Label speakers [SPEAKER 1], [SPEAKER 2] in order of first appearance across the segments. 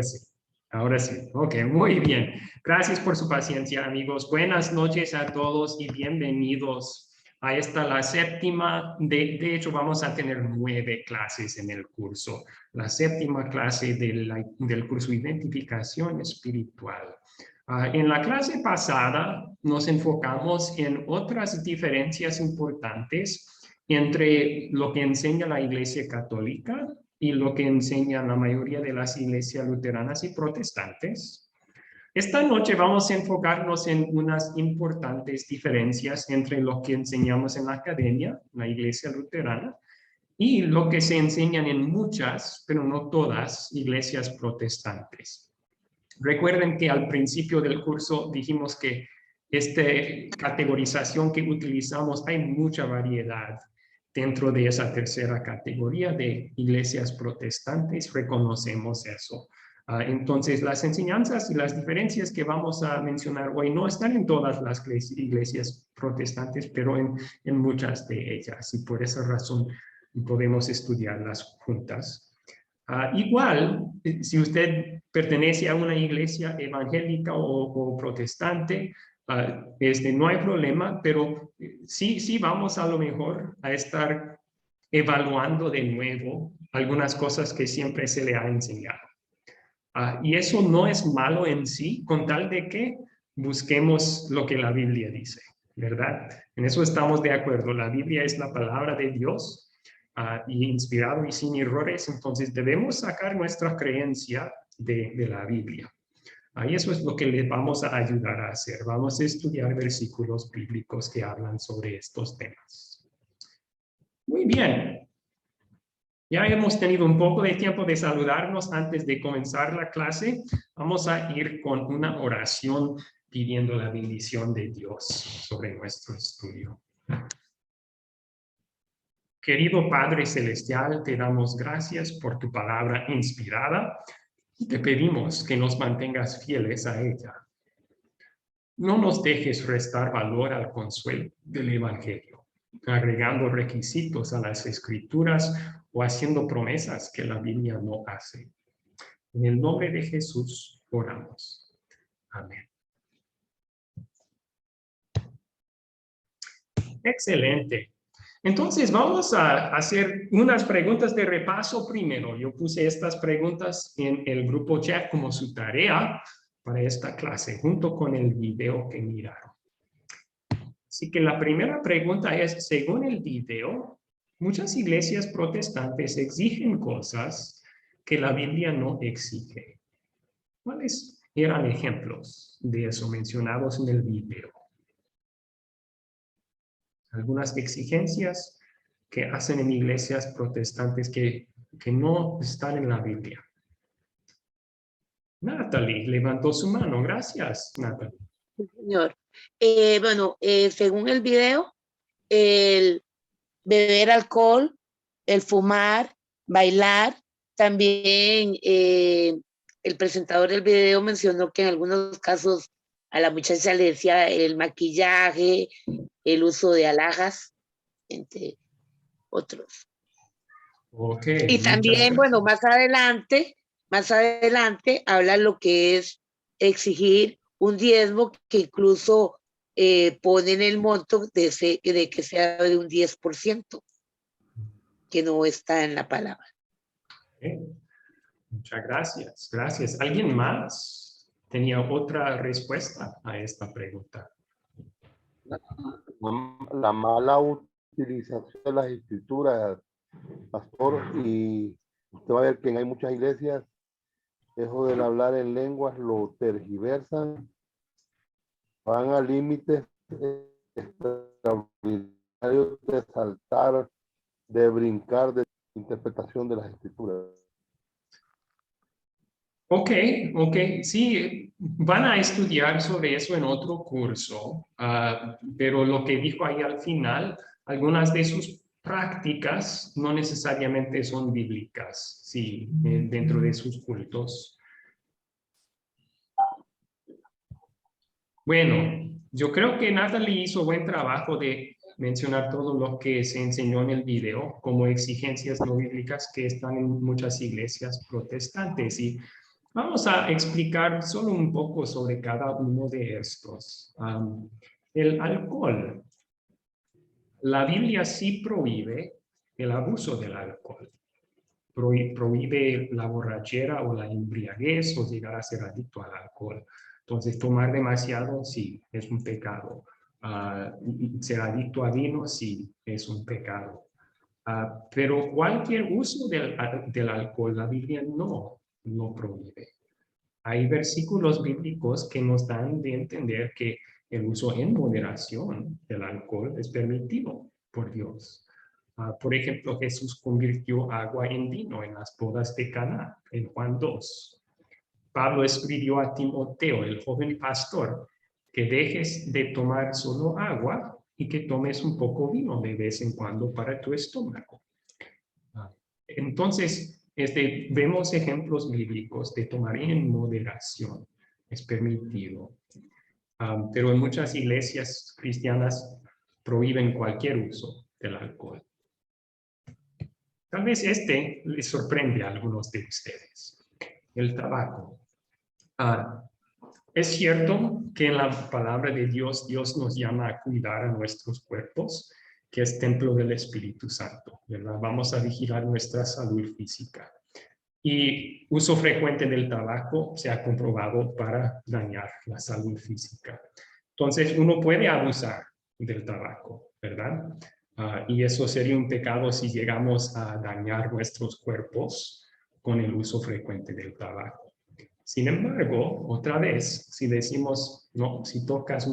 [SPEAKER 1] Sí, ahora sí. Ok, muy bien. Gracias por su paciencia, amigos. Buenas noches a todos y bienvenidos a esta, la séptima. De hecho, vamos a tener 9 clases en el curso. La séptima clase del curso Identificación Espiritual. En la clase pasada nos enfocamos en otras diferencias importantes entre lo que enseña la Iglesia Católica y lo que enseñan la mayoría de las iglesias luteranas y protestantes. Esta noche vamos a enfocarnos en unas importantes diferencias entre lo que enseñamos en la academia, la iglesia luterana, y lo que se enseñan en muchas, pero no todas, iglesias protestantes. Recuerden que al principio del curso dijimos que esta categorización que utilizamos, hay mucha variedad dentro de esa tercera categoría de iglesias protestantes, reconocemos eso. Entonces, las enseñanzas y las diferencias que vamos a mencionar hoy no están en todas las iglesias protestantes, pero en muchas de ellas, y por esa razón podemos estudiarlas juntas. Igual, si usted pertenece a una iglesia evangélica o protestante, no hay problema, pero sí vamos a lo mejor a estar evaluando de nuevo algunas cosas que siempre se le ha enseñado. Y eso no es malo en sí, con tal de que busquemos lo que la Biblia dice, ¿verdad? En eso estamos de acuerdo. La Biblia es la palabra de Dios y inspirado y sin errores, entonces debemos sacar nuestra creencia de la Biblia. Y eso es lo que les vamos a ayudar a hacer. Vamos a estudiar versículos bíblicos que hablan sobre estos temas. Muy bien. Ya hemos tenido un poco de tiempo de saludarnos antes de comenzar la clase. Vamos a ir con una oración pidiendo la bendición de Dios sobre nuestro estudio. Querido Padre Celestial, te damos gracias por tu palabra inspirada y te pedimos que nos mantengas fieles a ella. No nos dejes restar valor al consuelo del Evangelio, agregando requisitos a las Escrituras o haciendo promesas que la Biblia no hace. En el nombre de Jesús oramos. Amén. Excelente. Entonces vamos a hacer unas preguntas de repaso primero. Yo puse estas preguntas en el grupo chat como su tarea para esta clase, junto con el video que miraron. Así que la primera pregunta es, según el video, muchas iglesias protestantes exigen cosas que la Biblia no exige. ¿Cuáles eran ejemplos de eso mencionados en el video? Algunas exigencias que hacen en iglesias protestantes que no están en la Biblia. Natalie levantó su mano. Gracias, Natalie.
[SPEAKER 2] Sí, señor. Según el video, el beber alcohol, el fumar, bailar, también el presentador del video mencionó que en algunos casos a la muchacha le decía el maquillaje, el uso de alhajas, entre otros.
[SPEAKER 1] Okay,
[SPEAKER 2] y también, bueno, más adelante habla lo que es exigir un diezmo que incluso ponen el monto de que sea de un 10%, que no está en la palabra.
[SPEAKER 1] Okay. Muchas gracias. Gracias. ¿Alguien más tenía otra respuesta a esta pregunta?
[SPEAKER 3] La mala utilización de las escrituras, pastor, y usted va a ver que hay muchas iglesias, eso del hablar en lenguas lo tergiversan, van a límites extraordinarios de saltar, de brincar, de interpretación de las escrituras.
[SPEAKER 1] Ok, sí, van a estudiar sobre eso en otro curso, pero lo que dijo ahí al final, algunas de sus prácticas no necesariamente son bíblicas, sí, dentro de sus cultos. Bueno, yo creo que Natalie hizo buen trabajo de mencionar todo lo que se enseñó en el video como exigencias no bíblicas que están en muchas iglesias protestantes y Vamos a explicar solo un poco sobre cada uno de estos. El alcohol. La Biblia sí prohíbe el abuso del alcohol. Prohíbe la borrachera o la embriaguez o llegar a ser adicto al alcohol. Entonces, tomar demasiado, sí, es un pecado. Ser adicto a vino, sí, es un pecado. Pero cualquier uso del alcohol, la Biblia no prohíbe. Hay versículos bíblicos que nos dan de entender que el uso en moderación del alcohol es permitido por Dios. Por ejemplo, Jesús convirtió agua en vino en las bodas de Caná, en Juan 2. Pablo escribió a Timoteo, el joven pastor, que dejes de tomar solo agua y que tomes un poco vino de vez en cuando para tu estómago. Entonces, vemos ejemplos bíblicos de tomar en moderación. Es permitido. Pero en muchas iglesias cristianas prohíben cualquier uso del alcohol. Tal vez les sorprende a algunos de ustedes. El tabaco. Es cierto que en la palabra de Dios, Dios nos llama a cuidar a nuestros cuerpos, que es templo del Espíritu Santo, ¿verdad? Vamos a vigilar nuestra salud física. Y uso frecuente del tabaco se ha comprobado para dañar la salud física. Entonces, uno puede abusar del tabaco, ¿verdad? Y eso sería un pecado si llegamos a dañar nuestros cuerpos con el uso frecuente del tabaco. Sin embargo, otra vez, si decimos, no, si tocas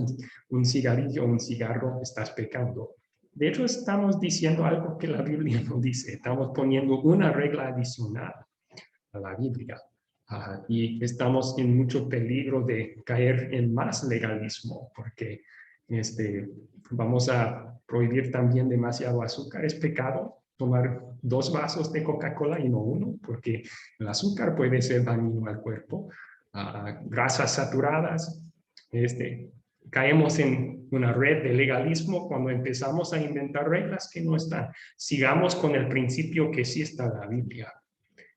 [SPEAKER 1] un cigarrillo o un cigarro, estás pecando. De hecho, estamos diciendo algo que la Biblia no dice. Estamos poniendo una regla adicional a la Biblia. Y estamos en mucho peligro de caer en más legalismo, porque vamos a prohibir también demasiado azúcar. Es pecado tomar 2 vasos de Coca-Cola y no 1, porque el azúcar puede ser dañino al cuerpo. Grasas saturadas. Caemos en una red de legalismo cuando empezamos a inventar reglas que no están. Sigamos con el principio que sí está en la Biblia,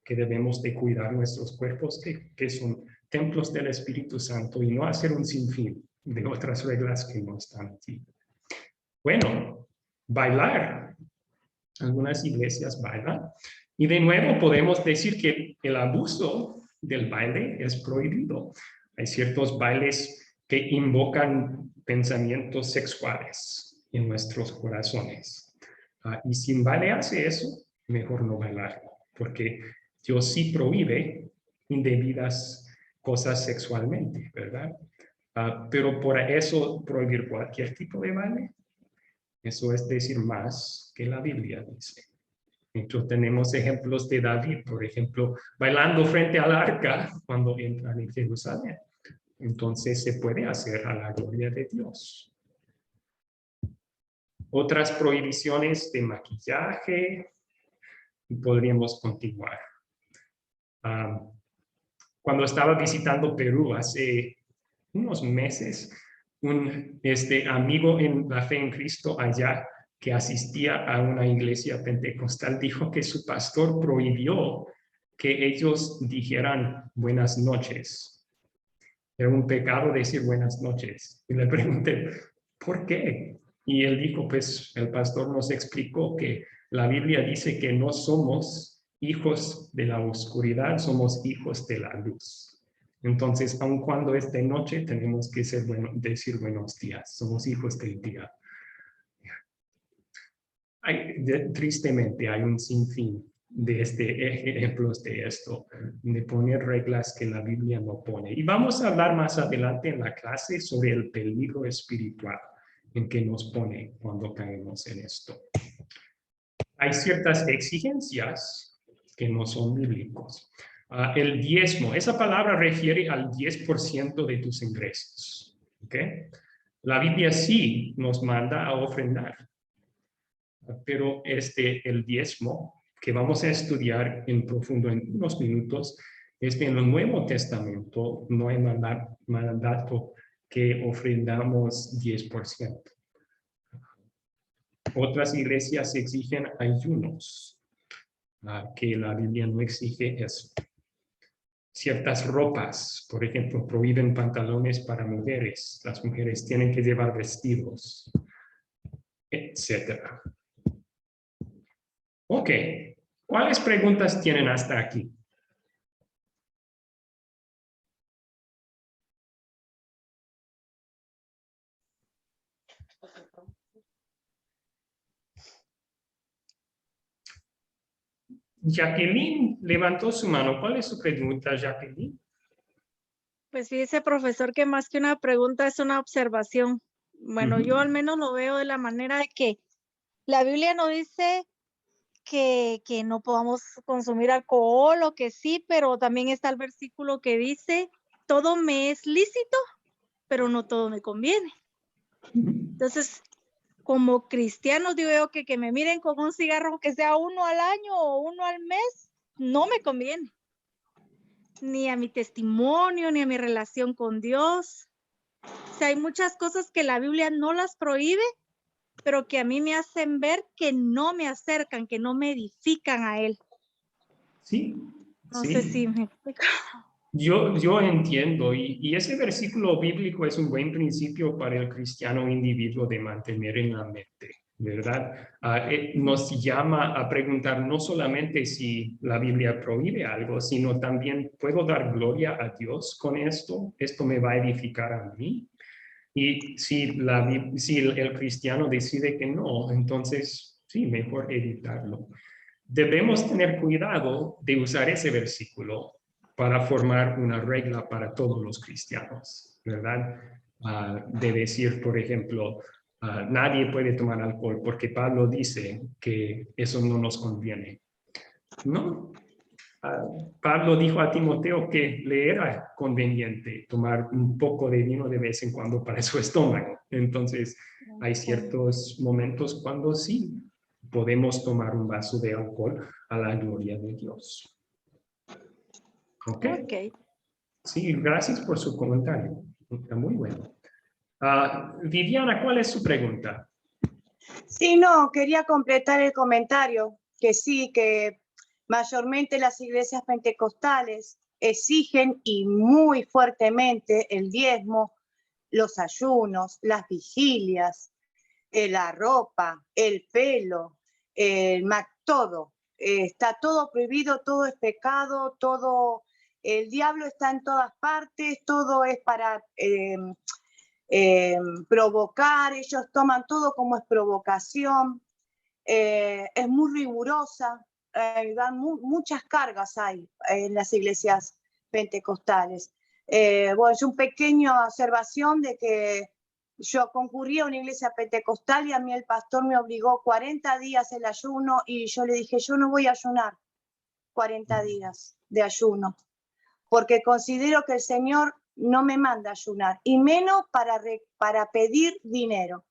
[SPEAKER 1] que debemos de cuidar nuestros cuerpos, que son templos del Espíritu Santo, y no hacer un sinfín de otras reglas que no están aquí. Bueno, bailar. Algunas iglesias bailan. Y de nuevo podemos decir que el abuso del baile es prohibido. Hay ciertos bailes que invocan pensamientos sexuales en nuestros corazones. Y si un baile hace eso, mejor no bailarlo, porque Dios sí prohíbe indebidas cosas sexualmente, ¿verdad? Pero por eso prohibir cualquier tipo de baile, eso es decir más que la Biblia dice. Entonces tenemos ejemplos de David, por ejemplo, bailando frente al arca cuando entran en Jerusalén. Entonces se puede hacer a la gloria de Dios. Otras prohibiciones de maquillaje, y podríamos continuar. Cuando estaba visitando Perú hace unos meses, un amigo en la fe en Cristo allá que asistía a una iglesia pentecostal dijo que su pastor prohibió que ellos dijeran buenas noches. Era un pecado decir buenas noches. Y le pregunté, ¿por qué? Y él dijo, pues el pastor nos explicó que la Biblia dice que no somos hijos de la oscuridad, somos hijos de la luz. Entonces, aun cuando es de noche, tenemos que decir buenos días. Somos hijos del día. Tristemente, hay un sinfín de ejemplos de esto, de poner reglas que la Biblia no pone. Y vamos a hablar más adelante en la clase sobre el peligro espiritual en que nos pone cuando caemos en esto. Hay ciertas exigencias que no son bíblicos. El diezmo, esa palabra refiere al 10% de tus ingresos. ¿Okay? La Biblia sí nos manda a ofrendar, pero el diezmo que vamos a estudiar en profundo en unos minutos, en el Nuevo Testamento no hay mandato que ofrendamos 10%. Otras iglesias exigen ayunos, que la Biblia no exige eso. ciertas ropas, por ejemplo, prohíben pantalones para mujeres. Las mujeres tienen que llevar vestidos, etcétera. Ok, ¿cuáles preguntas tienen hasta aquí? Jacqueline levantó su mano. ¿Cuál es su pregunta, Jacqueline?
[SPEAKER 4] Pues fíjese, profesor, que más que una pregunta es una observación. Bueno, yo al menos lo veo de la manera de que la Biblia no dice que no podamos consumir alcohol o que sí, pero también está el versículo que dice, todo me es lícito, pero no todo me conviene. Entonces, como cristianos, digo yo que me miren con un cigarro que sea uno al año o uno al mes, no me conviene. Ni a mi testimonio, ni a mi relación con Dios. O sea, hay muchas cosas que la Biblia no las prohíbe, pero que a mí me hacen ver que no me acercan, que no me edifican a Él.
[SPEAKER 1] Sí.
[SPEAKER 4] No
[SPEAKER 1] sí.
[SPEAKER 4] sé si me explico.
[SPEAKER 1] Yo entiendo, y ese versículo bíblico es un buen principio para el cristiano individuo de mantener en la mente, ¿verdad? Nos llama a preguntar no solamente si la Biblia prohíbe algo, sino también, ¿puedo dar gloria a Dios con esto? ¿Esto me va a edificar a mí? Y si el cristiano decide que no, entonces sí, mejor evitarlo. Debemos tener cuidado de usar ese versículo para formar una regla para todos los cristianos, ¿verdad? De decir, por ejemplo, nadie puede tomar alcohol porque Pablo dice que eso no nos conviene. No. Pablo dijo a Timoteo que le era conveniente tomar un poco de vino de vez en cuando para su estómago. Entonces, hay ciertos momentos cuando sí podemos tomar un vaso de alcohol a la gloria de Dios. ¿Ok?
[SPEAKER 4] Ok.
[SPEAKER 1] Sí, gracias por su comentario. Está muy bueno. Viviana, ¿cuál es su pregunta?
[SPEAKER 5] Sí, no, quería completar el comentario, que sí, que mayormente las iglesias pentecostales exigen y muy fuertemente el diezmo, los ayunos, las vigilias, la ropa, el pelo, todo. Está todo prohibido, todo es pecado, todo, el diablo está en todas partes, todo es para provocar, ellos toman todo como es provocación, es muy rigurosa, dan muchas cargas hay en las iglesias pentecostales. Bueno, es una pequeña observación de que yo concurrí a una iglesia pentecostal y a mí el pastor me obligó 40 días el ayuno y yo le dije, yo no voy a ayunar 40 días de ayuno, porque considero que el Señor no me manda a ayunar, y menos para pedir dinero.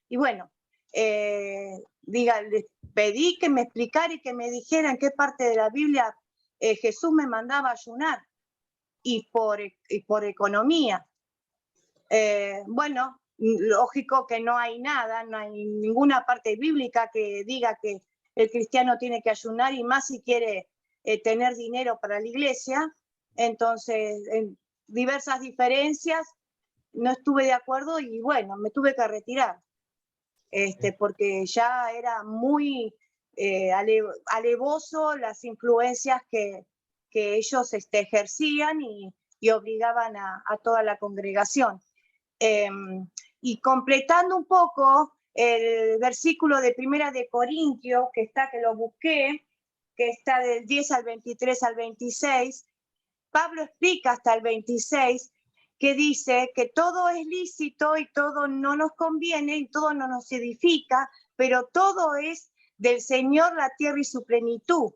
[SPEAKER 5] Y bueno, les pedí que me explicara y que me dijera en qué parte de la Biblia Jesús me mandaba a ayunar, y por economía. Bueno, lógico que no hay nada, no hay ninguna parte bíblica que diga que el cristiano tiene que ayunar, y más si quiere tener dinero para la iglesia. Entonces, en diversas diferencias, no estuve de acuerdo y bueno, me tuve que retirar, porque ya era muy alevoso las influencias que ellos ejercían y obligaban a toda la congregación. Y completando un poco el versículo de Primera de Corintios, que lo busqué, que está del 10 al 23 al 26, Pablo explica hasta el 26, que dice que todo es lícito y todo no nos conviene y todo no nos edifica, pero todo es del Señor la tierra y su plenitud.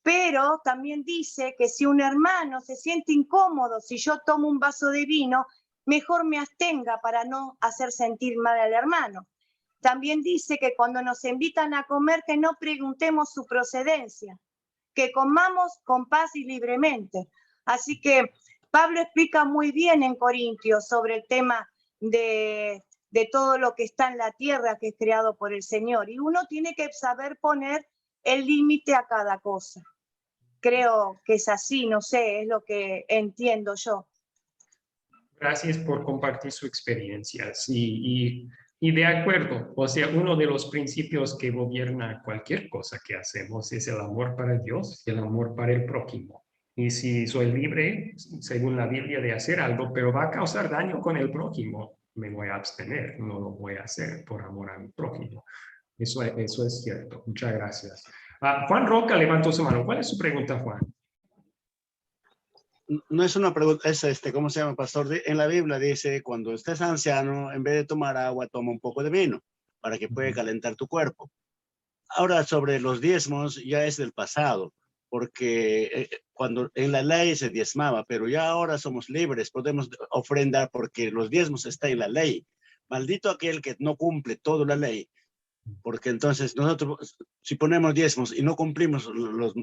[SPEAKER 5] Pero también dice que si un hermano se siente incómodo, si yo tomo un vaso de vino, mejor me abstenga para no hacer sentir mal al hermano. También dice que cuando nos invitan a comer, que no preguntemos su procedencia, que comamos con paz y libremente. Así que Pablo explica muy bien en Corintios sobre el tema de todo lo que está en la tierra, que es creado por el Señor. Y uno tiene que saber poner el límite a cada cosa. creo que es así, no sé, es lo que entiendo yo.
[SPEAKER 1] Gracias por compartir su experiencia. Sí, y de acuerdo, o sea, uno de los principios que gobierna cualquier cosa que hacemos es el amor para Dios y el amor para el prójimo. Y si soy libre, según la Biblia, de hacer algo, pero va a causar daño con el prójimo, me voy a abstener, no lo voy a hacer por amor a mi prójimo. Eso es cierto. Muchas gracias. Juan Roca levantó su mano. ¿Cuál es su pregunta, Juan?
[SPEAKER 6] No es una pregunta, es ¿cómo se llama, pastor? En la Biblia dice, cuando estés anciano, en vez de tomar agua, toma un poco de vino para que pueda calentar tu cuerpo. Ahora, sobre los diezmos, ya es del pasado, porque cuando en la ley se diezmaba, pero ya ahora somos libres, podemos ofrendar porque los diezmos están en la ley. Maldito aquel que no cumple toda la ley, porque entonces nosotros, si ponemos diezmos y no cumplimos los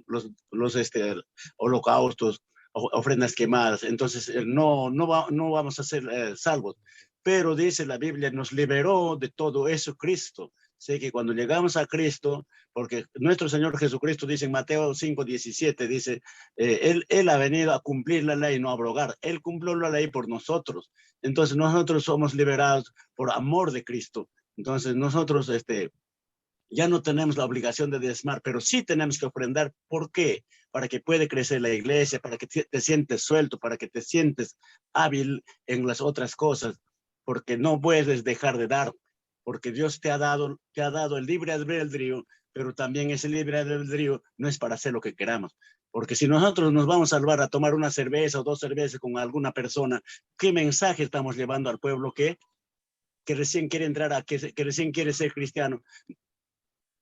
[SPEAKER 6] holocaustos, ofrendas quemadas, entonces no vamos a ser salvos. Pero dice la Biblia, nos liberó de todo eso Cristo. Sé que cuando llegamos a Cristo, porque nuestro Señor Jesucristo dice en Mateo 5:17, dice, él ha venido a cumplir la ley, no a abrogar. Él cumplió la ley por nosotros. Entonces nosotros somos liberados por amor de Cristo. Entonces nosotros ya no tenemos la obligación de diezmar, pero sí tenemos que ofrendar. ¿Por qué? Para que pueda crecer la iglesia, para que te sientes suelto, para que te sientes hábil en las otras cosas, porque no puedes dejar de dar, porque Dios te ha dado el libre albedrío, pero también ese libre albedrío no es para hacer lo que queramos. Porque si nosotros nos vamos a salvar a tomar una cerveza o 2 cervezas con alguna persona, ¿qué mensaje estamos llevando al pueblo que recién quiere entrar, que recién quiere ser cristiano?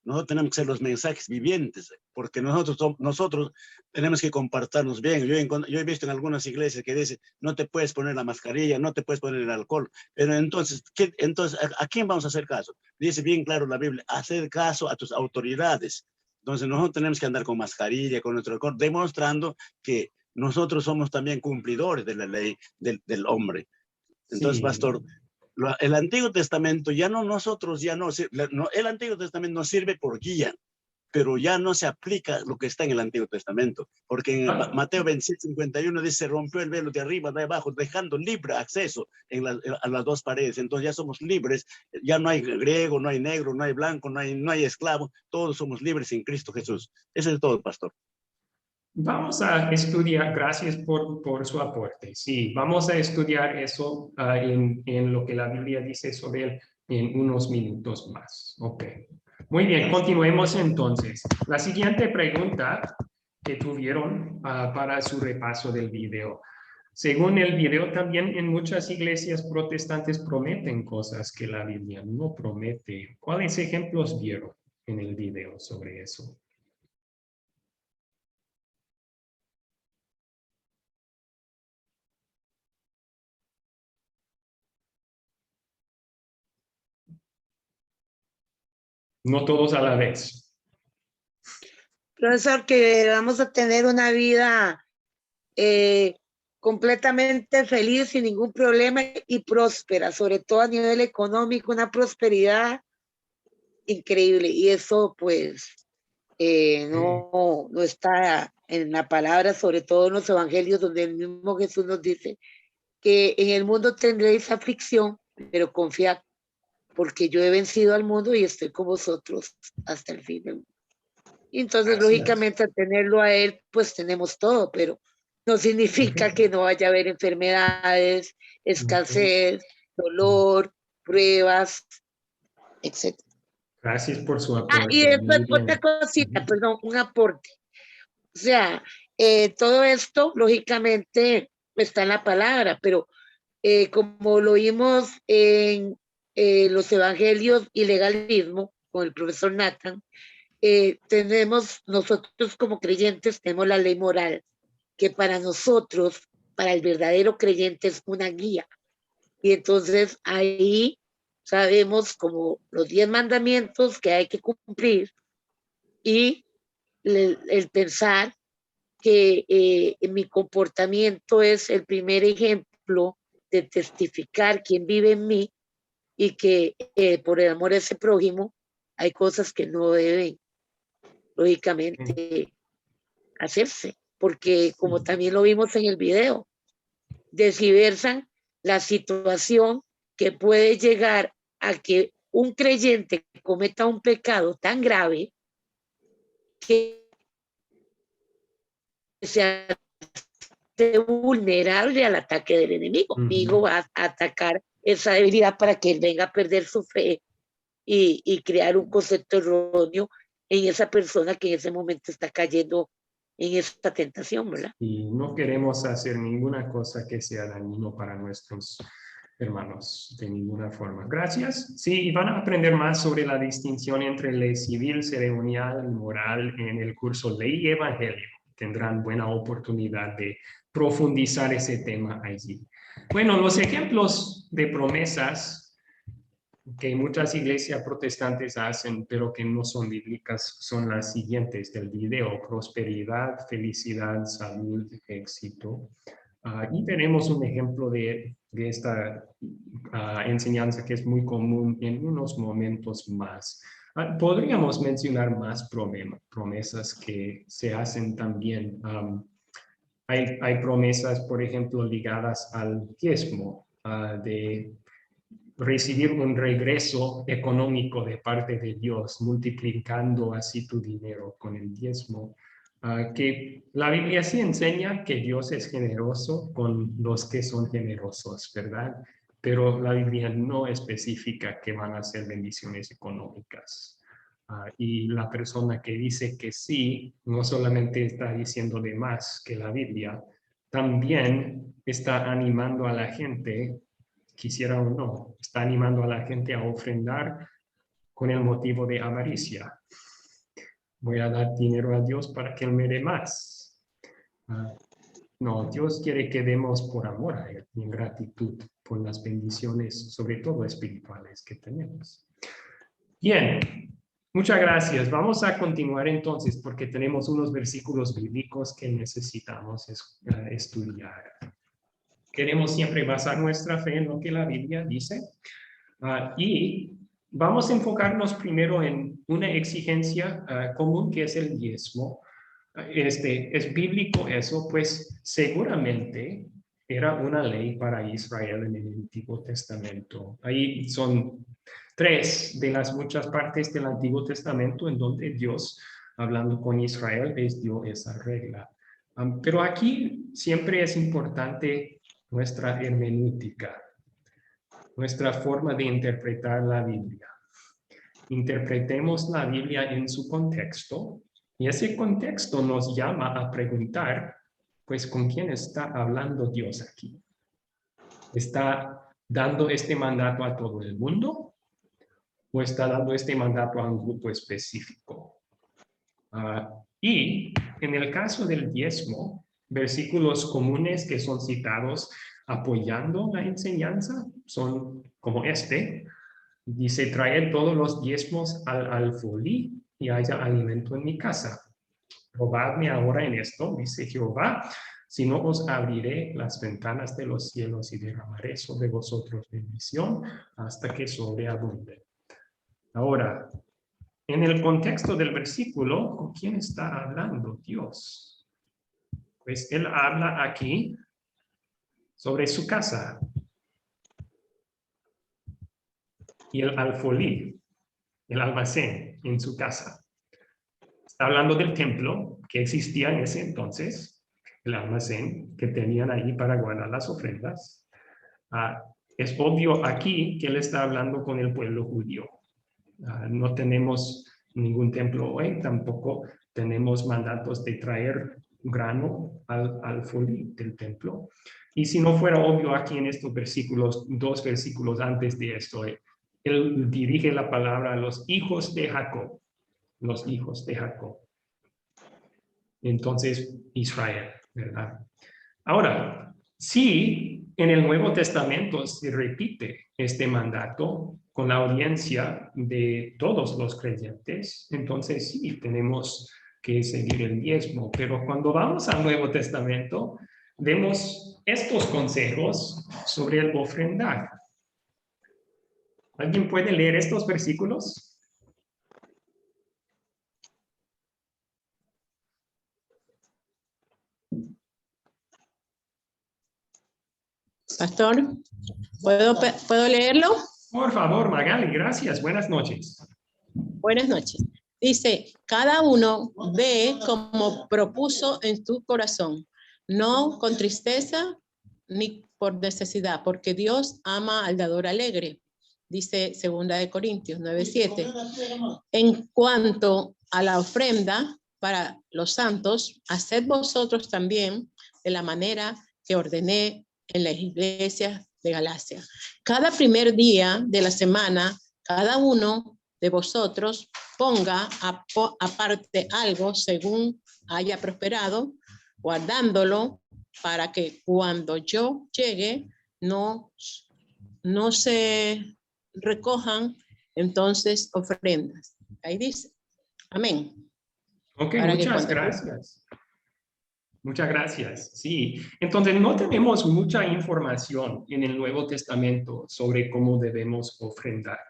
[SPEAKER 6] Nosotros tenemos que ser los mensajes vivientes, porque nosotros tenemos que compartirnos bien. Yo he visto en algunas iglesias que dice, no te puedes poner la mascarilla, no te puedes poner el alcohol. Pero entonces, ¿a quién vamos a hacer caso? Dice bien claro la Biblia, hacer caso a tus autoridades. Entonces nosotros tenemos que andar con mascarilla, con nuestro alcohol, demostrando que nosotros somos también cumplidores de la ley del hombre. Entonces,
[SPEAKER 1] Sí.
[SPEAKER 6] pastor, el Antiguo Testamento el Antiguo Testamento nos sirve por guía, pero ya no se aplica lo que está en el Antiguo Testamento, porque en Mateo 27:51 dice, rompió el velo de arriba, de abajo, dejando libre acceso a las 2 paredes. Entonces ya somos libres, ya no hay griego, no hay negro, no hay blanco, no hay esclavo, todos somos libres en Cristo Jesús. Eso es todo, pastor.
[SPEAKER 1] Vamos a estudiar, gracias por su aporte. Sí, vamos a estudiar eso en lo que la Biblia dice sobre él en unos minutos más. Ok. Muy bien, continuemos entonces. La siguiente pregunta que tuvieron para su repaso del video. Según el video, también en muchas iglesias protestantes prometen cosas que la Biblia no promete. ¿Cuáles ejemplos vieron en el video sobre eso? No todos a la vez.
[SPEAKER 2] Profesor, que vamos a tener una vida completamente feliz, sin ningún problema y próspera, sobre todo a nivel económico, una prosperidad increíble. Y eso pues no está en la palabra, sobre todo en los evangelios, donde el mismo Jesús nos dice que en el mundo tendréis aflicción, pero confiad, porque yo he vencido al mundo y estoy con vosotros hasta el fin del mundo. Y entonces, lógicamente, al tenerlo a él, pues tenemos todo, pero no significa que no vaya a haber enfermedades, escasez, dolor, pruebas, etc.
[SPEAKER 1] Gracias por su aporte.
[SPEAKER 2] Y después
[SPEAKER 1] Muy bien.
[SPEAKER 2] otra cosita, perdón, un aporte. O sea, todo esto, lógicamente, está en la palabra, pero como lo vimos en los evangelios y legalismo, con el profesor Nathan, tenemos nosotros como creyentes, tenemos la ley moral, que para nosotros, para el verdadero creyente es una guía. Y entonces ahí sabemos como los 10 mandamientos que hay que cumplir y el pensar que mi comportamiento es el primer ejemplo de testificar quién vive en mí y que por el amor a ese prójimo hay cosas que no deben, lógicamente, hacerse, porque como también lo vimos en el video, desgiversan la situación que puede llegar a que un creyente cometa un pecado tan grave que sea vulnerable al ataque del enemigo. Mi hijo va a atacar esa debilidad para que él venga a perder su fe y crear un concepto erróneo en esa persona que en ese momento está cayendo en esa tentación, ¿verdad?
[SPEAKER 1] Y no queremos hacer ninguna cosa que sea dañino para nuestros hermanos, de ninguna forma. Gracias. Sí, y van a aprender más sobre la distinción entre ley civil, ceremonial y moral en el curso Ley y Evangelio. Tendrán buena oportunidad de profundizar ese tema allí. Bueno, los ejemplos de promesas que muchas iglesias protestantes hacen, pero que no son bíblicas, son las siguientes del video: prosperidad, felicidad, salud, éxito. Y tenemos un ejemplo de esta enseñanza que es muy común en unos momentos más. Podríamos mencionar más promesas que se hacen también. Hay promesas, por ejemplo, ligadas al diezmo, de recibir un regreso económico de parte de Dios, multiplicando así tu dinero con el diezmo. Que la Biblia sí enseña que Dios es generoso con los que son generosos, ¿verdad? Pero la Biblia no especifica que van a ser bendiciones económicas. Y la persona que dice que sí, no solamente está diciendo de más que la Biblia, también está animando a la gente, quisiera o no, está animando a la gente a ofrendar con el motivo de avaricia. Voy a dar dinero a Dios para que Él me dé más. No, Dios quiere que demos por amor a Él y en gratitud por las bendiciones, sobre todo espirituales, que tenemos. Bien, muchas gracias. Vamos a continuar entonces porque tenemos unos versículos bíblicos que necesitamos estudiar. Queremos siempre basar nuestra fe en lo que la Biblia dice. Y vamos a enfocarnos primero en una exigencia común que es el diezmo. ¿Es bíblico eso? Pues seguramente era una ley para Israel en el Antiguo Testamento. Ahí son 3 de las muchas partes del Antiguo Testamento en donde Dios, hablando con Israel, les dio esa regla. Pero aquí siempre es importante nuestra hermenéutica, nuestra forma de interpretar la Biblia. Interpretemos la Biblia en su contexto, y ese contexto nos llama a preguntar, pues, ¿con quién está hablando Dios aquí? ¿Está dando este mandato a todo el mundo? ¿O está dando este mandato a un grupo específico? Y en el caso del diezmo, versículos comunes que son citados apoyando la enseñanza son como este. Dice: traed todos los diezmos al alfolí y haya alimento en mi casa. Probadme ahora en esto, dice Jehová, si no os abriré las ventanas de los cielos y derramaré sobre vosotros bendición hasta que sobreabunde. Ahora, en el contexto del versículo, ¿con quién está hablando Dios? Pues Él habla aquí sobre su casa y el alfolí, el almacén en su casa. Está hablando del templo que existía en ese entonces, el almacén que tenían ahí para guardar las ofrendas. Es obvio aquí que Él está hablando con el pueblo judío. No tenemos ningún templo hoy, tampoco tenemos mandatos de traer grano al alfolí del templo. Y si no fuera obvio aquí en estos versículos, 2 versículos antes de esto, Él dirige la palabra a los hijos de Jacob. Los hijos de Jacob. Entonces, Israel, ¿verdad? Ahora, si en el Nuevo Testamento se repite este mandato con la audiencia de todos los creyentes, entonces sí, tenemos que seguir el diezmo. Pero cuando vamos al Nuevo Testamento, vemos estos consejos sobre el ofrendar. ¿Alguien puede leer estos versículos?
[SPEAKER 7] Pastor, ¿puedo leerlo?
[SPEAKER 1] Por favor, Magali, gracias. Buenas noches.
[SPEAKER 7] Buenas noches. Dice, cada uno ve como propuso en tu corazón, no con tristeza ni por necesidad, porque Dios ama al dador alegre. Dice 2 de Corintios 9:7. En cuanto a la ofrenda para los santos, haced vosotros también de la manera que ordené en las iglesias de Galacia. Cada primer día de la semana, cada uno de vosotros ponga aparte algo según haya prosperado, guardándolo para que cuando yo llegue no se recojan entonces ofrendas. Ahí dice. Amén.
[SPEAKER 1] Ok,
[SPEAKER 7] Para
[SPEAKER 1] muchas gracias. Muchas gracias. Sí, entonces no tenemos mucha información en el Nuevo Testamento sobre cómo debemos ofrendar.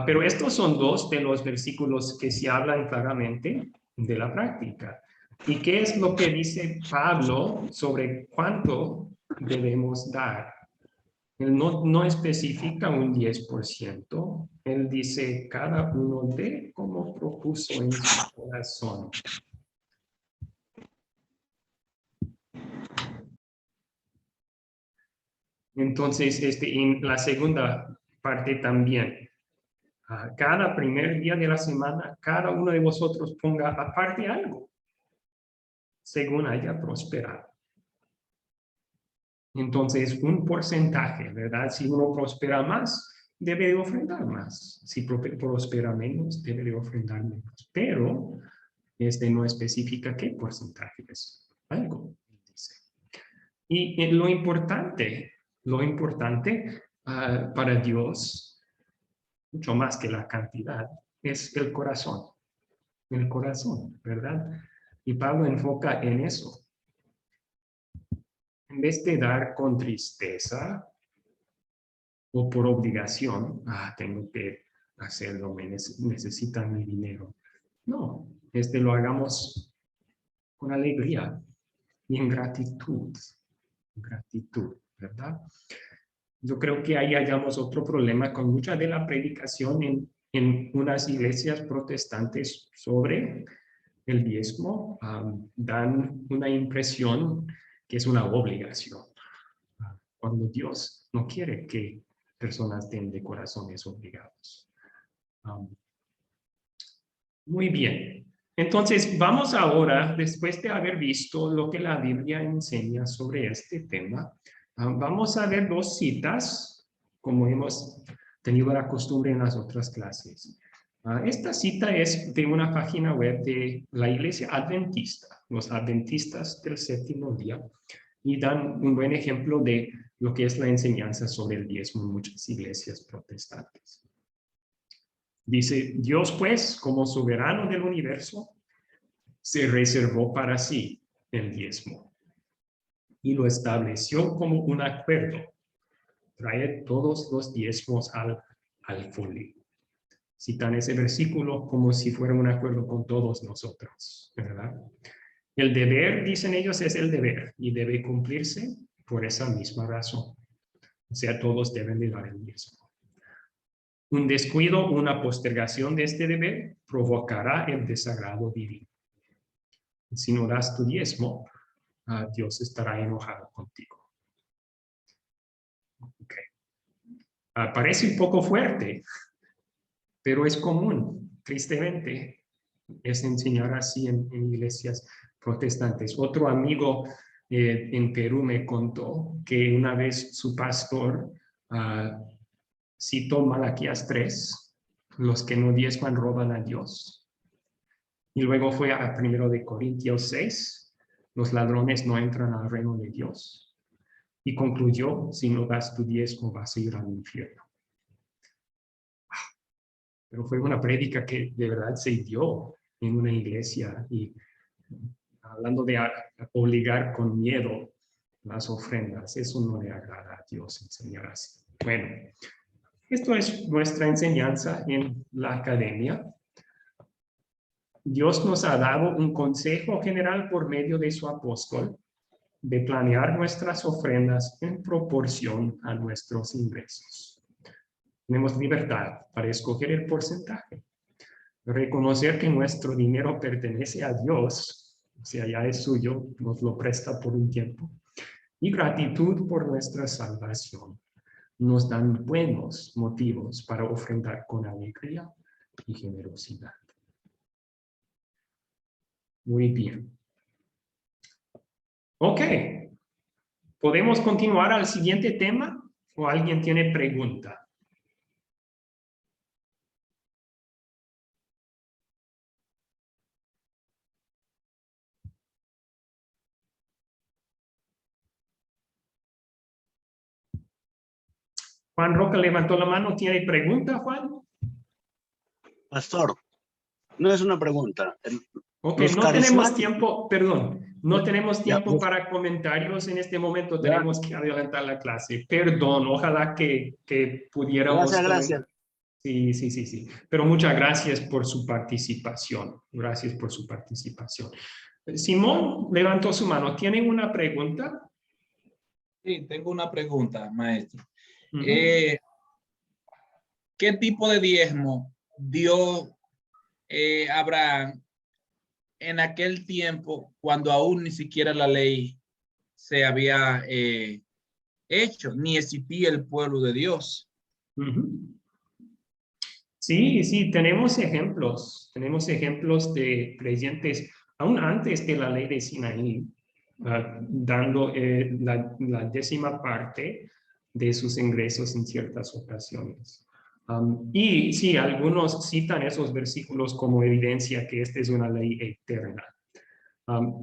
[SPEAKER 1] Pero estos son dos de los versículos que se hablan claramente de la práctica. ¿Y qué es lo que dice Pablo sobre cuánto debemos dar? Él no especifica un 10%. Él dice cada uno de como propuso en su corazón. Entonces, en la segunda parte también, cada primer día de la semana, cada uno de vosotros ponga aparte algo, según haya prosperado. Entonces, un porcentaje, ¿verdad? Si uno prospera más, debe de ofrendar más. Si prospera menos, debe de ofrendar menos. Pero, no especifica qué porcentaje es algo, dice. Y lo importante para Dios, mucho más que la cantidad, es el corazón, ¿verdad? Y Pablo enfoca en eso. En vez de dar con tristeza o por obligación, tengo que hacerlo, necesitan mi dinero. No, lo hagamos con alegría y en gratitud, ¿verdad? Yo creo que ahí hallamos otro problema con mucha de la predicación en unas iglesias protestantes sobre el diezmo. Dan una impresión que es una obligación, cuando Dios no quiere que personas den de corazones obligados. Muy bien. Entonces, vamos ahora, después de haber visto lo que la Biblia enseña sobre este tema, vamos a ver dos citas, como hemos tenido la costumbre en las otras clases. Esta cita es de una página web de la Iglesia Adventista, los Adventistas del Séptimo Día, y dan un buen ejemplo de lo que es la enseñanza sobre el diezmo en muchas iglesias protestantes. Dice, Dios pues, como soberano del universo, se reservó para sí el diezmo y lo estableció como un acuerdo. Trae todos los diezmos al alfolí. Citan ese versículo como si fuera un acuerdo con todos nosotros, ¿verdad? El deber, dicen ellos, es el deber y debe cumplirse por esa misma razón. O sea, todos deben de dar el diezmo. Un descuido, una postergación de este deber provocará el desagrado divino. Si no das tu diezmo, Dios estará enojado contigo. Okay. Parece un poco fuerte, pero es común, tristemente, es enseñar así en iglesias protestantes. Otro amigo en Perú me contó que una vez su pastor citó Malaquías 3, los que no diezman roban a Dios. Y luego fue a 1 de Corintios 6, los ladrones no entran al reino de Dios. Y concluyó, si no das tu diezmo vas a ir al infierno. Pero fue una prédica que de verdad se dio en una iglesia y hablando de obligar con miedo las ofrendas, eso no le agrada a Dios enseñar así. Bueno, esto es nuestra enseñanza en la academia. Dios nos ha dado un consejo general por medio de su apóstol de planear nuestras ofrendas en proporción a nuestros ingresos. Tenemos libertad para escoger el porcentaje. Reconocer que nuestro dinero pertenece a Dios, o sea, ya es suyo, nos lo presta por un tiempo. Y gratitud por nuestra salvación nos dan buenos motivos para ofrendar con alegría y generosidad. Muy bien. Ok. ¿Podemos continuar al siguiente tema? ¿O alguien tiene pregunta? Juan Roca levantó la mano. ¿Tiene pregunta, Juan?
[SPEAKER 6] Pastor, no es una pregunta.
[SPEAKER 1] Ok,
[SPEAKER 6] Los
[SPEAKER 1] no tenemos
[SPEAKER 6] carismáticos-
[SPEAKER 1] tiempo, perdón, no tenemos
[SPEAKER 6] Ya,
[SPEAKER 1] tiempo
[SPEAKER 6] pues.
[SPEAKER 1] para comentarios en este momento,
[SPEAKER 6] Ya.
[SPEAKER 1] tenemos que adelantar la clase. Perdón, ojalá que pudiéramos...
[SPEAKER 6] Gracias.
[SPEAKER 1] Sí. Pero muchas gracias por su participación. Gracias por su participación. Simón levantó su mano. ¿Tiene una pregunta?
[SPEAKER 8] Sí, tengo una pregunta, maestro.
[SPEAKER 1] Ujú.
[SPEAKER 8] ¿Qué tipo de diezmo dio Abraham en aquel tiempo cuando aún ni siquiera la ley se había hecho, ni existía el pueblo de Dios?
[SPEAKER 1] Ujú. Sí, tenemos ejemplos de creyentes aún antes de la ley de Sinaí, dando la décima parte de sus ingresos en ciertas ocasiones. Y sí, algunos citan esos versículos como evidencia que esta es una ley eterna.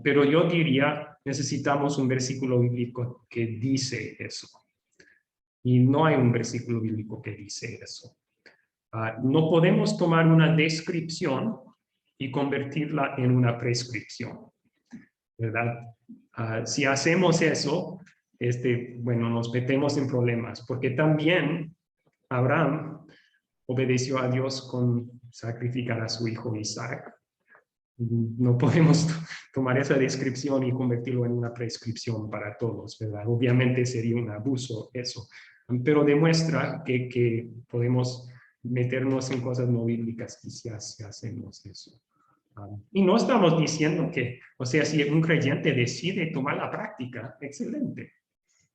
[SPEAKER 1] Pero yo diría, necesitamos un versículo bíblico que dice eso. Y no hay un versículo bíblico que dice eso. No podemos tomar una descripción y convertirla en una prescripción, ¿verdad? Si hacemos eso, bueno, nos metemos en problemas, porque también Abraham obedeció a Dios con sacrificar a su hijo Isaac. No podemos tomar esa descripción y convertirlo en una prescripción para todos, ¿verdad? Obviamente sería un abuso eso, pero demuestra que podemos meternos en cosas no bíblicas si hacemos eso. Y no estamos diciendo que, o sea, si un creyente decide tomar la práctica, excelente.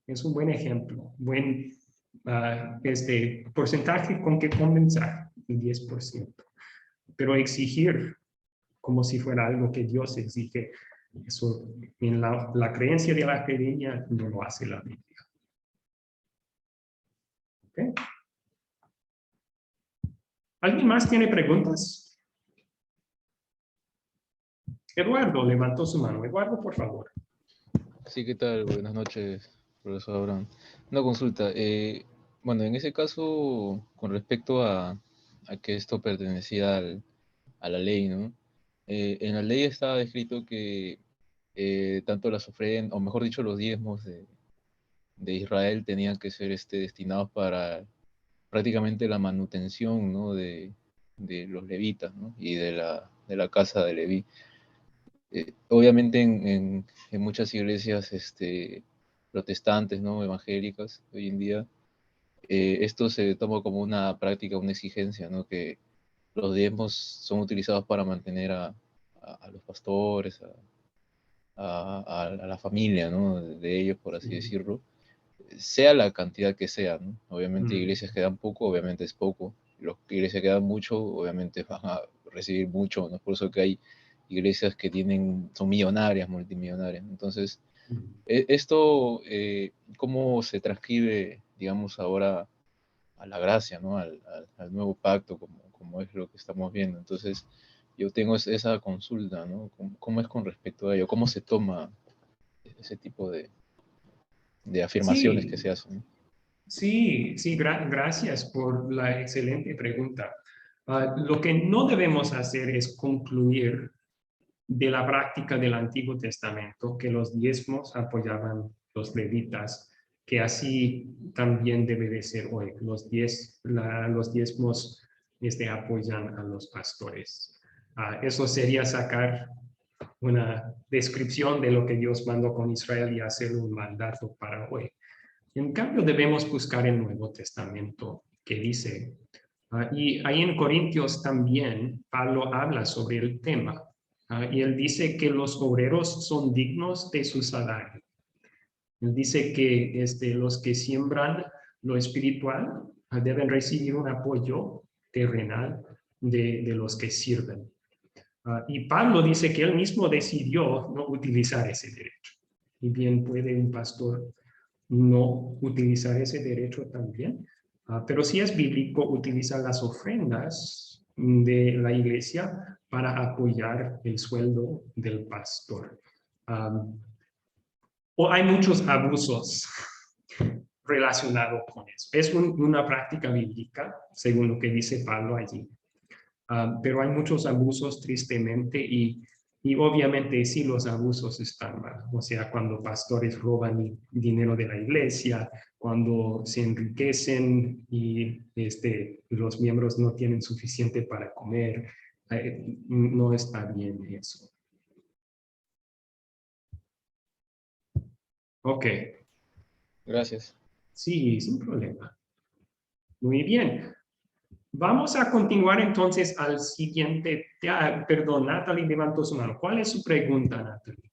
[SPEAKER 1] Es un buen ejemplo, buen porcentaje con que comenzar, el 10%. Pero exigir como si fuera algo que Dios exige, eso en la creencia de la academia no lo hace la Biblia. ¿Okay? ¿Alguien más tiene preguntas? Eduardo levantó su mano. Eduardo, por favor.
[SPEAKER 9] Sí, ¿qué tal? Buenas noches, profesor Abraham. Una consulta. Bueno, en ese caso, con respecto a que esto pertenecía a la ley, ¿no? En la ley estaba escrito que tanto las ofrendas, o mejor dicho, los diezmos de Israel tenían que ser destinados para prácticamente la manutención, ¿no? de los levitas, ¿no? Y de la casa de Leví. Obviamente en muchas iglesias protestantes, ¿no? Evangélicas, hoy en día, esto se toma como una práctica, una exigencia, ¿no? Que los diezmos son utilizados para mantener a los pastores, a la familia, ¿no? De ellos, por así decirlo, sea la cantidad que sea, ¿no? Obviamente iglesias que dan poco, obviamente es poco. Los iglesias que dan mucho, obviamente van a recibir mucho, ¿no? Es por eso que hay iglesias que son millonarias, multimillonarias. Entonces, esto, ¿cómo se transcribe, digamos, ahora a la gracia, ¿no? Al nuevo pacto, como es lo que estamos viendo? Entonces, yo tengo esa consulta, ¿no? ¿Cómo es con respecto a ello? ¿Cómo se toma ese tipo de afirmaciones que se hacen?
[SPEAKER 1] Sí, gracias por la excelente pregunta. Lo que no debemos hacer es concluir de la práctica del Antiguo Testamento que los diezmos apoyaban los levitas, que así también debe de ser hoy. Los diezmos apoyan a los pastores. Eso sería sacar una descripción de lo que Dios mandó con Israel y hacer un mandato para hoy. En cambio, debemos buscar el Nuevo Testamento que dice, y ahí en Corintios también Pablo habla sobre el tema, y él dice que los obreros son dignos de su salario. Él dice que los que siembran lo espiritual deben recibir un apoyo terrenal de los que sirven. Y Pablo dice que él mismo decidió no utilizar ese derecho. Y bien puede un pastor no utilizar ese derecho también, pero sí es bíblico utilizar las ofrendas de la iglesia para apoyar el sueldo del pastor. O hay muchos abusos relacionados con eso. Es una práctica bíblica, según lo que dice Pablo allí. Pero hay muchos abusos tristemente y obviamente sí los abusos están mal. O sea, cuando pastores roban dinero de la iglesia, cuando se enriquecen y los miembros no tienen suficiente para comer, no está bien eso. Ok.
[SPEAKER 9] Gracias.
[SPEAKER 1] Sí, sin problema. Muy bien. Vamos a continuar entonces al siguiente. Perdón, Natalie levantó su mano. ¿Cuál es su pregunta, Natalie?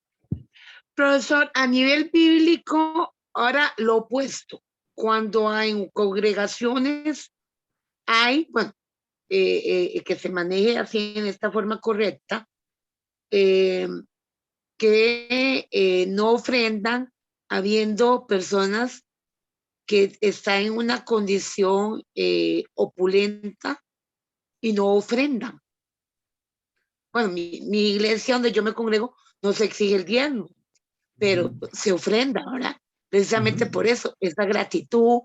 [SPEAKER 2] Profesor, a nivel bíblico, ahora lo opuesto. Cuando hay congregaciones, hay, bueno, que se maneje así en esta forma correcta, que no ofrendan habiendo personas que están en una condición opulenta y no ofrendan. Bueno, mi iglesia donde yo me congrego no se exige el diezmo, pero se ofrenda, ¿verdad? Precisamente por eso, esa gratitud,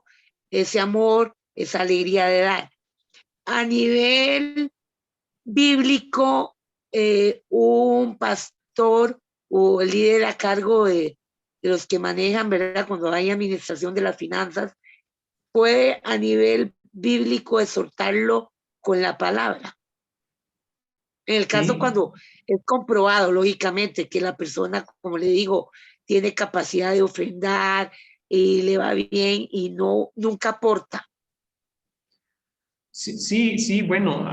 [SPEAKER 2] ese amor, esa alegría de dar. A nivel bíblico, un pastor o el líder a cargo de los que manejan, ¿verdad? Cuando hay administración de las finanzas, puede a nivel bíblico exhortarlo con la palabra. En el caso cuando es comprobado, lógicamente, que la persona, como le digo, tiene capacidad de ofrendar y le va bien y nunca aporta.
[SPEAKER 1] Sí, bueno,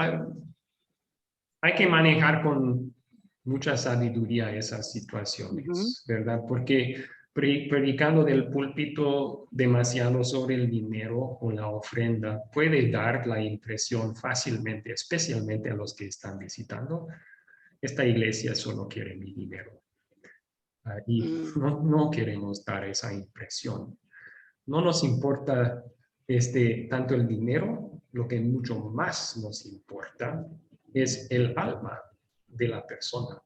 [SPEAKER 1] hay que manejar con mucha sabiduría esas situaciones, ¿verdad? Porque predicando del púlpito demasiado sobre el dinero o la ofrenda puede dar la impresión fácilmente, especialmente a los que están visitando, esta iglesia solo quiere mi dinero. Y no queremos dar esa impresión. No nos importa tanto el dinero, lo que mucho más nos importa es el alma de la persona.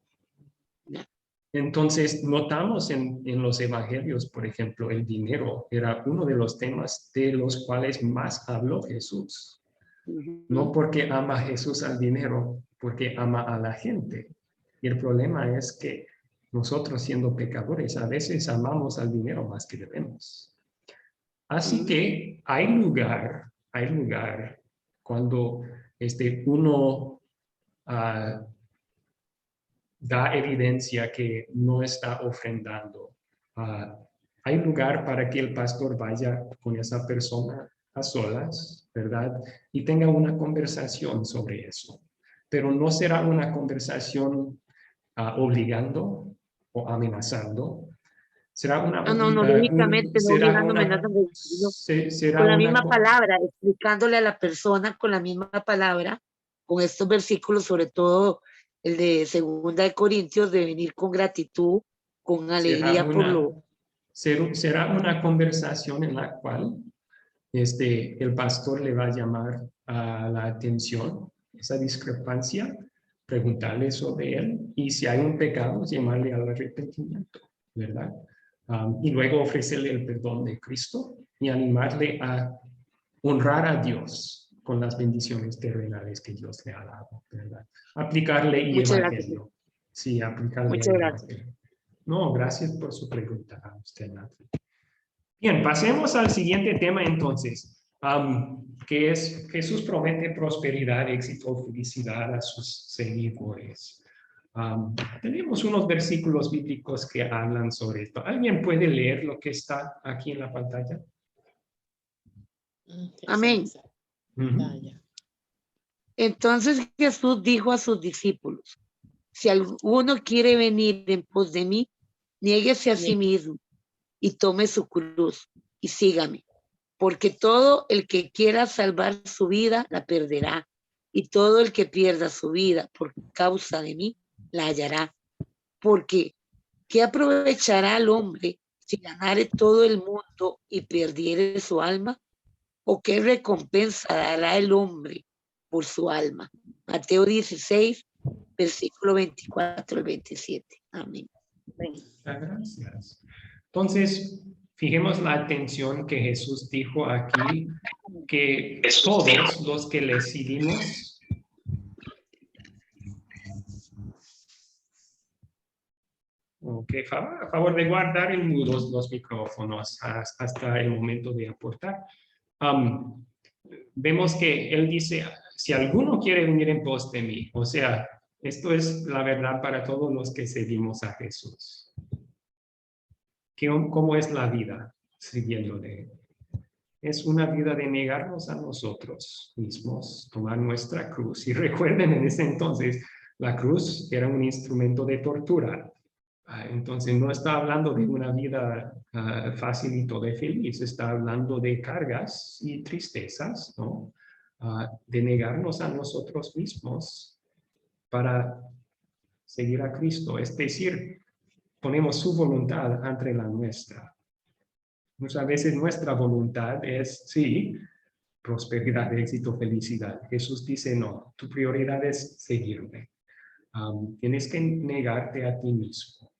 [SPEAKER 1] Entonces, notamos en los evangelios, por ejemplo, el dinero era uno de los temas de los cuales más habló Jesús. No porque ama a Jesús al dinero, porque ama a la gente. Y el problema es que nosotros, siendo pecadores, a veces amamos al dinero más que debemos. Así que hay lugar cuando uno da evidencia que no está ofrendando. Hay lugar para que el pastor vaya con esa persona a solas, ¿verdad? Y tenga una conversación sobre eso. Pero no será una conversación obligando o amenazando. Será una...
[SPEAKER 2] lógicamente, no obligando, amenazando. Con la misma palabra, explicándole a la persona con la misma palabra, con estos versículos, sobre todo el de 2 de Corintios, de venir con gratitud, con alegría por lo...
[SPEAKER 1] Será una conversación en la cual el pastor le va a llamar a la atención esa discrepancia, preguntarle sobre él, y si hay un pecado, llamarle al arrepentimiento, ¿verdad? Y luego ofrecerle el perdón de Cristo y animarle a honrar a Dios con las bendiciones terrenales que Dios le ha dado, ¿verdad? Aplicarle y evangelio. Sí, aplicarle.
[SPEAKER 2] Muchas gracias.
[SPEAKER 1] No, gracias por su pregunta a usted, Natalie. Bien, pasemos al siguiente tema entonces, que es Jesús promete prosperidad, éxito, felicidad a sus seguidores. Tenemos unos versículos bíblicos que hablan sobre esto. ¿Alguien puede leer lo que está aquí en la pantalla?
[SPEAKER 2] Amén.
[SPEAKER 1] Ujú.
[SPEAKER 2] Entonces Jesús dijo a sus discípulos, si alguno quiere venir en pos de mí, niéguese a sí mismo y tome su cruz y sígame. Porque todo el que quiera salvar su vida la perderá, y todo el que pierda su vida por causa de mí la hallará. Porque ¿qué aprovechará al hombre si ganare todo el mundo y perdiere su alma? ¿O qué recompensa dará el hombre por su alma? Mateo 16, versículo 24 al 27. Amén.
[SPEAKER 1] Gracias. Entonces, fijemos la atención que Jesús dijo aquí, que todos los que le seguimos, a favor de guardar en mudos los micrófonos hasta el momento de aportar. Vemos que él dice, si alguno quiere venir en pos de mí, o sea, esto es la verdad para todos los que seguimos a Jesús. ¿Cómo es la vida siguiéndole? Es una vida de negarnos a nosotros mismos, tomar nuestra cruz. Y recuerden, en ese entonces, la cruz era un instrumento de tortura. Entonces, no está hablando de una vida fácil y toda feliz, está hablando de cargas y tristezas, ¿no? De negarnos a nosotros mismos para seguir a Cristo. Es decir, ponemos su voluntad ante la nuestra. Muchas veces nuestra voluntad es, sí, prosperidad, éxito, felicidad. Jesús dice, no, tu prioridad es seguirme. Tienes que negarte a ti mismo,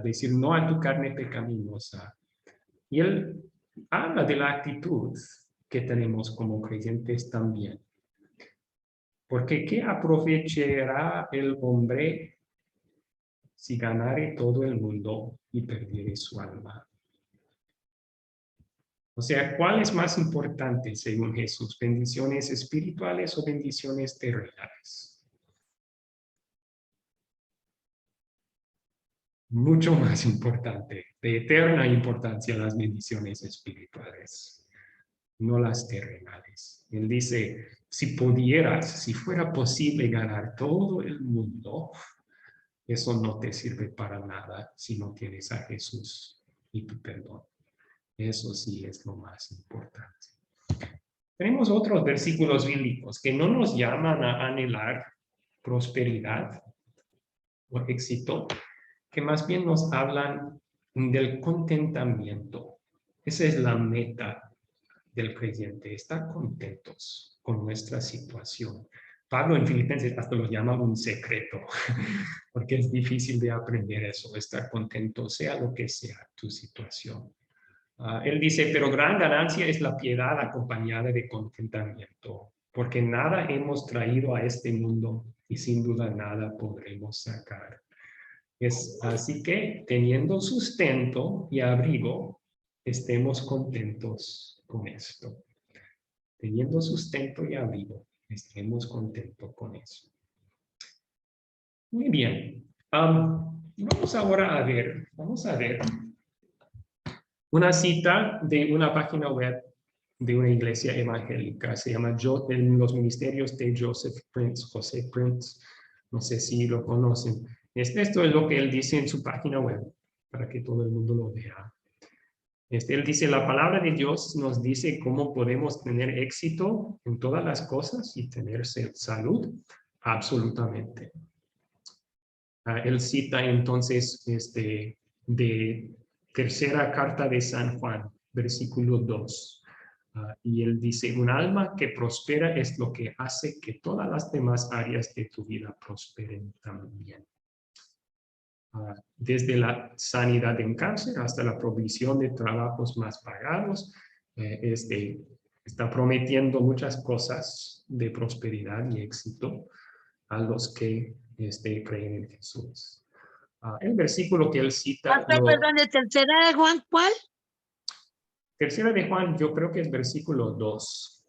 [SPEAKER 1] decir no a tu carne pecaminosa. Y él habla de la actitud que tenemos como creyentes también. Porque ¿qué aprovechará el hombre si ganare todo el mundo y perdiere su alma? O sea, ¿cuál es más importante según Jesús? ¿Bendiciones espirituales o bendiciones terrenales? Mucho más importante, de eterna importancia, las bendiciones espirituales, no las terrenales. Él dice, si pudieras, si fuera posible ganar todo el mundo, eso no te sirve para nada si no tienes a Jesús y tu perdón. Eso sí es lo más importante. Tenemos otros versículos bíblicos que no nos llaman a anhelar prosperidad o éxito, que más bien nos hablan del contentamiento. Esa es la meta del creyente, estar contentos con nuestra situación. Pablo en Filipenses hasta lo llama un secreto, porque es difícil de aprender eso, estar contento, sea lo que sea tu situación. Él dice, pero gran ganancia es la piedad acompañada de contentamiento, porque nada hemos traído a este mundo y sin duda nada podremos sacar. Así que teniendo sustento y abrigo, estemos contentos con esto. Teniendo sustento y abrigo, estemos contentos con eso. Muy bien. Vamos ahora a ver una cita de una página web de una iglesia evangélica. Se llama Los Ministerios de Joseph Prince, José Prince. No sé si lo conocen. Esto es lo que él dice en su página web, para que todo el mundo lo vea. Él dice, la palabra de Dios nos dice cómo podemos tener éxito en todas las cosas y tener salud, absolutamente. Él cita entonces de tercera carta de San Juan, versículo 2. Y él dice, un alma que prospera es lo que hace que todas las demás áreas de tu vida prosperen también. Desde la sanidad en cáncer hasta la provisión de trabajos más pagados, está prometiendo muchas cosas de prosperidad y éxito a los que creen en Jesús. El versículo que él cita...
[SPEAKER 2] Perdón, ¿tercera de Juan cuál?
[SPEAKER 1] Tercera de Juan, yo creo que es versículo 2.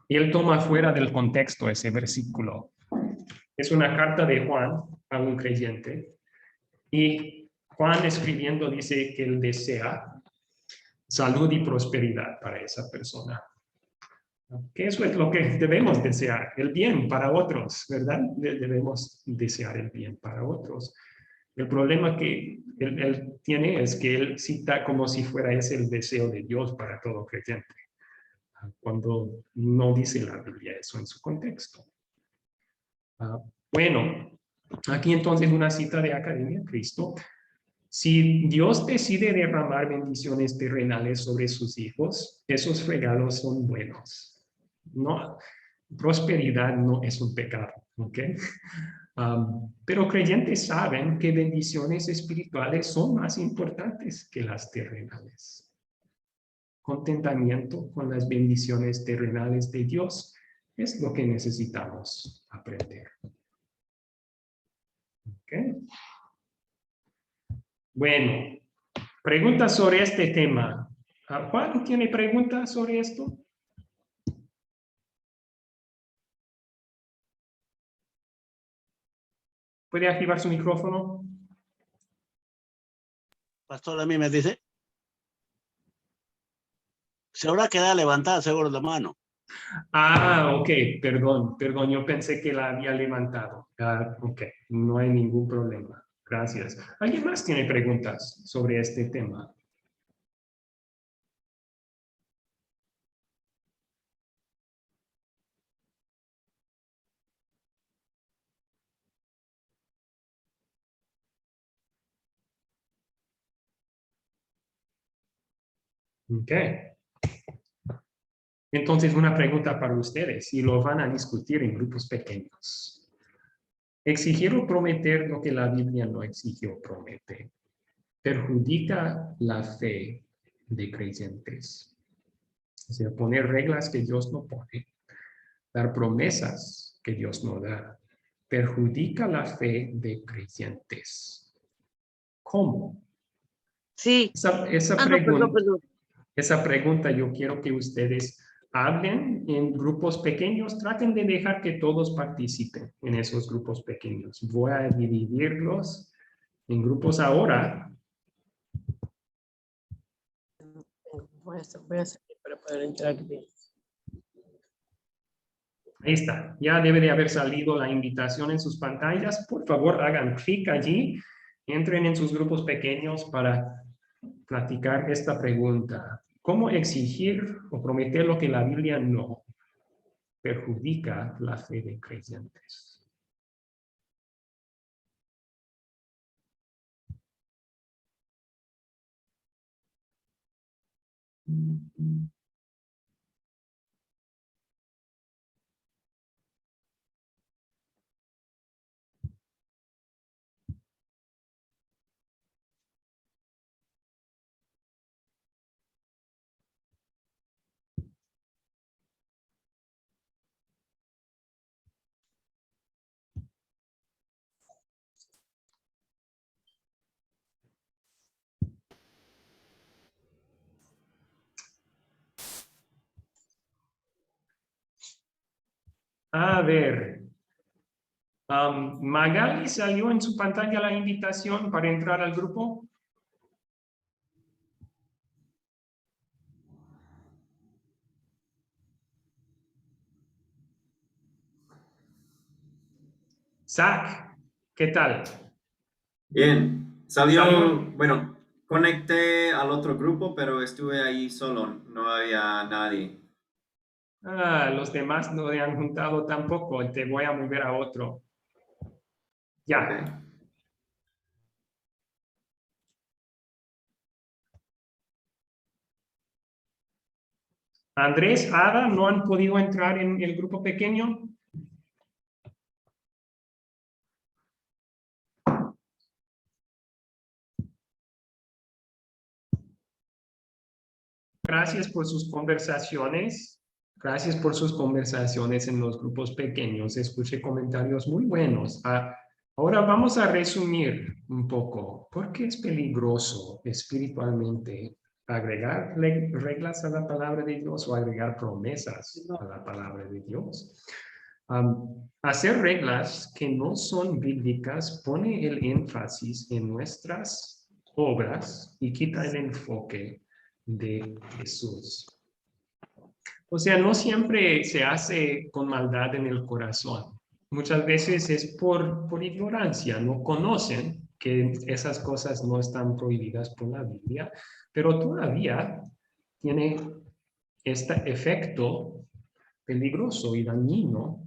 [SPEAKER 1] Y él toma fuera del contexto ese versículo. Es una carta de Juan a un creyente. Y Juan escribiendo dice que él desea salud y prosperidad para esa persona. Que eso es lo que debemos desear, el bien para otros, ¿verdad? Debemos desear el bien para otros. El problema que él tiene es que él cita como si fuera ese el deseo de Dios para todo creyente, cuando no dice la Biblia eso en su contexto. Bueno, aquí entonces una cita de Academia Cristo. Si Dios decide derramar bendiciones terrenales sobre sus hijos, esos regalos son buenos. No, prosperidad no es un pecado, ¿ok? Pero creyentes saben que bendiciones espirituales son más importantes que las terrenales. Contentamiento con las bendiciones terrenales de Dios es lo que necesitamos aprender. ¿Ok? Bueno, preguntas sobre este tema. ¿Juan tiene preguntas sobre esto? ¿Puede activar su micrófono?
[SPEAKER 6] Pastor, a mí me dice. Se habrá quedado levantada seguro la mano.
[SPEAKER 1] Ok, perdón, yo pensé que la había levantado. Ok, no hay ningún problema. Gracias. ¿Alguien más tiene preguntas sobre este tema? Ok. Entonces, una pregunta para ustedes, y lo van a discutir en grupos pequeños. Exigir o prometer lo que la Biblia no exige o promete perjudica la fe de creyentes. O sea, poner reglas que Dios no pone, dar promesas que Dios no da, perjudica la fe de creyentes. ¿Cómo?
[SPEAKER 2] Sí.
[SPEAKER 1] Esa pregunta yo quiero que ustedes hablen en grupos pequeños, traten de dejar que todos participen en esos grupos pequeños. Voy a dividirlos en grupos ahora.
[SPEAKER 7] Voy a seguir para poder entrar bien.
[SPEAKER 1] Ahí está, ya debe de haber salido la invitación en sus pantallas. Por favor, hagan clic allí, entren en sus grupos pequeños para platicar esta pregunta. ¿Cómo exigir o prometer lo que la Biblia no perjudica la fe de creyentes? A ver, Magali, ¿salió en su pantalla la invitación para entrar al grupo? Zach, ¿qué tal?
[SPEAKER 10] Bien, bueno, conecté al otro grupo, pero estuve ahí solo, no había nadie.
[SPEAKER 1] Los demás no se han juntado tampoco, te voy a mover a otro. Ya.
[SPEAKER 10] Okay.
[SPEAKER 1] Andrés, Ada, ¿no han podido entrar en el grupo pequeño? Gracias por sus conversaciones. Gracias por sus conversaciones en los grupos pequeños. Escuché comentarios muy buenos. Ahora vamos a resumir un poco. ¿Por qué es peligroso espiritualmente agregar reglas a la palabra de Dios o agregar promesas a la palabra de Dios? Hacer reglas que no son bíblicas pone el énfasis en nuestras obras y quita el enfoque de Jesús. O sea, no siempre se hace con maldad en el corazón. Muchas veces es por ignorancia, no conocen que esas cosas no están prohibidas por la Biblia, pero todavía tiene este efecto peligroso y dañino.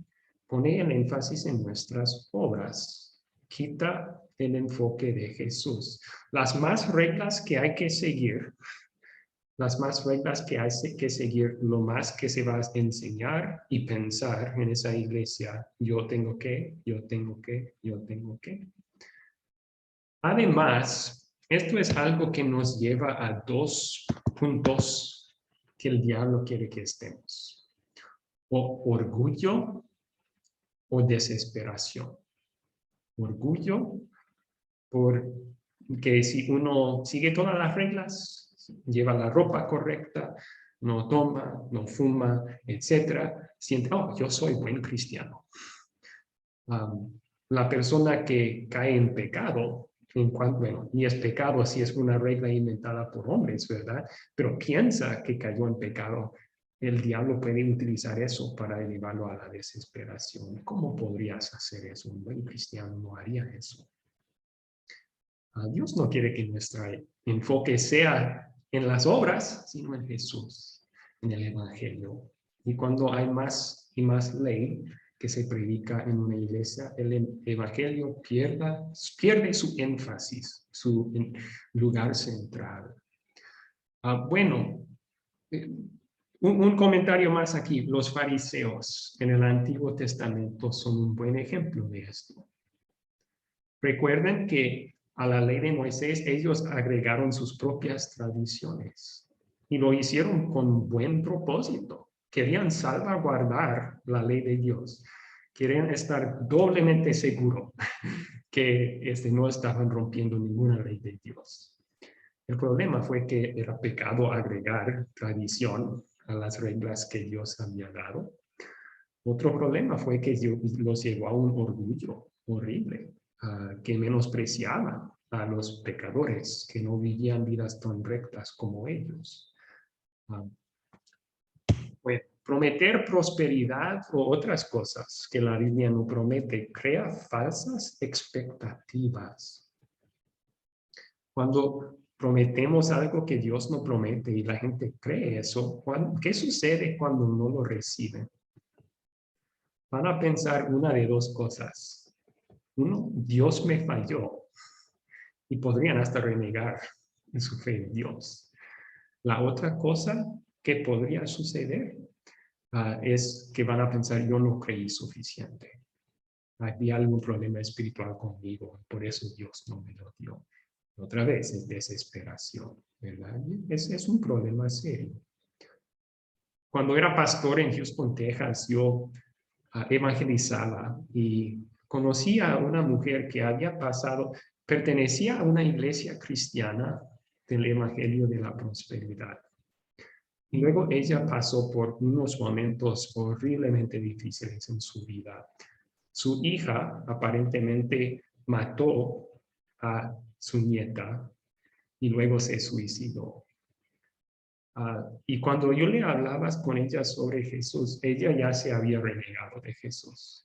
[SPEAKER 1] Pone el énfasis en nuestras obras, quita el enfoque de Jesús. Las más reglas que hay que seguir, lo más que se va a enseñar y pensar en esa iglesia, yo tengo que. Además, esto es algo que nos lleva a 2 puntos que el diablo quiere que estemos. O orgullo o desesperación. Orgullo, porque si uno sigue todas las reglas, lleva la ropa correcta, no toma, no fuma, etcétera, siente, oh, yo soy buen cristiano. La persona que cae en pecado, bueno, y es pecado si es una regla inventada por hombres, ¿verdad? Pero piensa que cayó en pecado. El diablo puede utilizar eso para llevarlo a la desesperación. ¿Cómo podrías hacer eso? Un buen cristiano no haría eso. Dios no quiere que nuestro enfoque sea en las obras, sino en Jesús, en el Evangelio. Y cuando hay más y más ley que se predica en una iglesia, el Evangelio pierde su énfasis, su lugar central. Bueno, un comentario más aquí. Los fariseos en el Antiguo Testamento son un buen ejemplo de esto. Recuerden que a la ley de Moisés ellos agregaron sus propias tradiciones y lo hicieron con buen propósito. Querían salvaguardar la ley de Dios. Querían estar doblemente seguros que no estaban rompiendo ninguna ley de Dios. El problema fue que era pecado agregar tradición a las reglas que Dios había dado. Otro problema fue que los llevó a un orgullo horrible, que menospreciaba a los pecadores, que no vivían vidas tan rectas como ellos. Pues prometer prosperidad o otras cosas que la Biblia no promete crea falsas expectativas. Cuando prometemos algo que Dios no promete y la gente cree eso, ¿qué sucede cuando no lo reciben? Van a pensar una de 2 cosas. Uno, Dios me falló. Y podrían hasta renegar en su fe en Dios. La otra cosa que podría suceder es que van a pensar, yo no creí suficiente. Había algún problema espiritual conmigo, por eso Dios no me lo dio. Otra vez es desesperación, ¿verdad? Es un problema serio. Cuando era pastor en Houston, Texas, yo evangelizaba y conocí a una mujer que había pertenecía a una iglesia cristiana del Evangelio de la Prosperidad. Y luego ella pasó por unos momentos horriblemente difíciles en su vida. Su hija aparentemente mató a su nieta y luego se suicidó. Y cuando yo le hablaba con ella sobre Jesús, ella ya se había renegado de Jesús.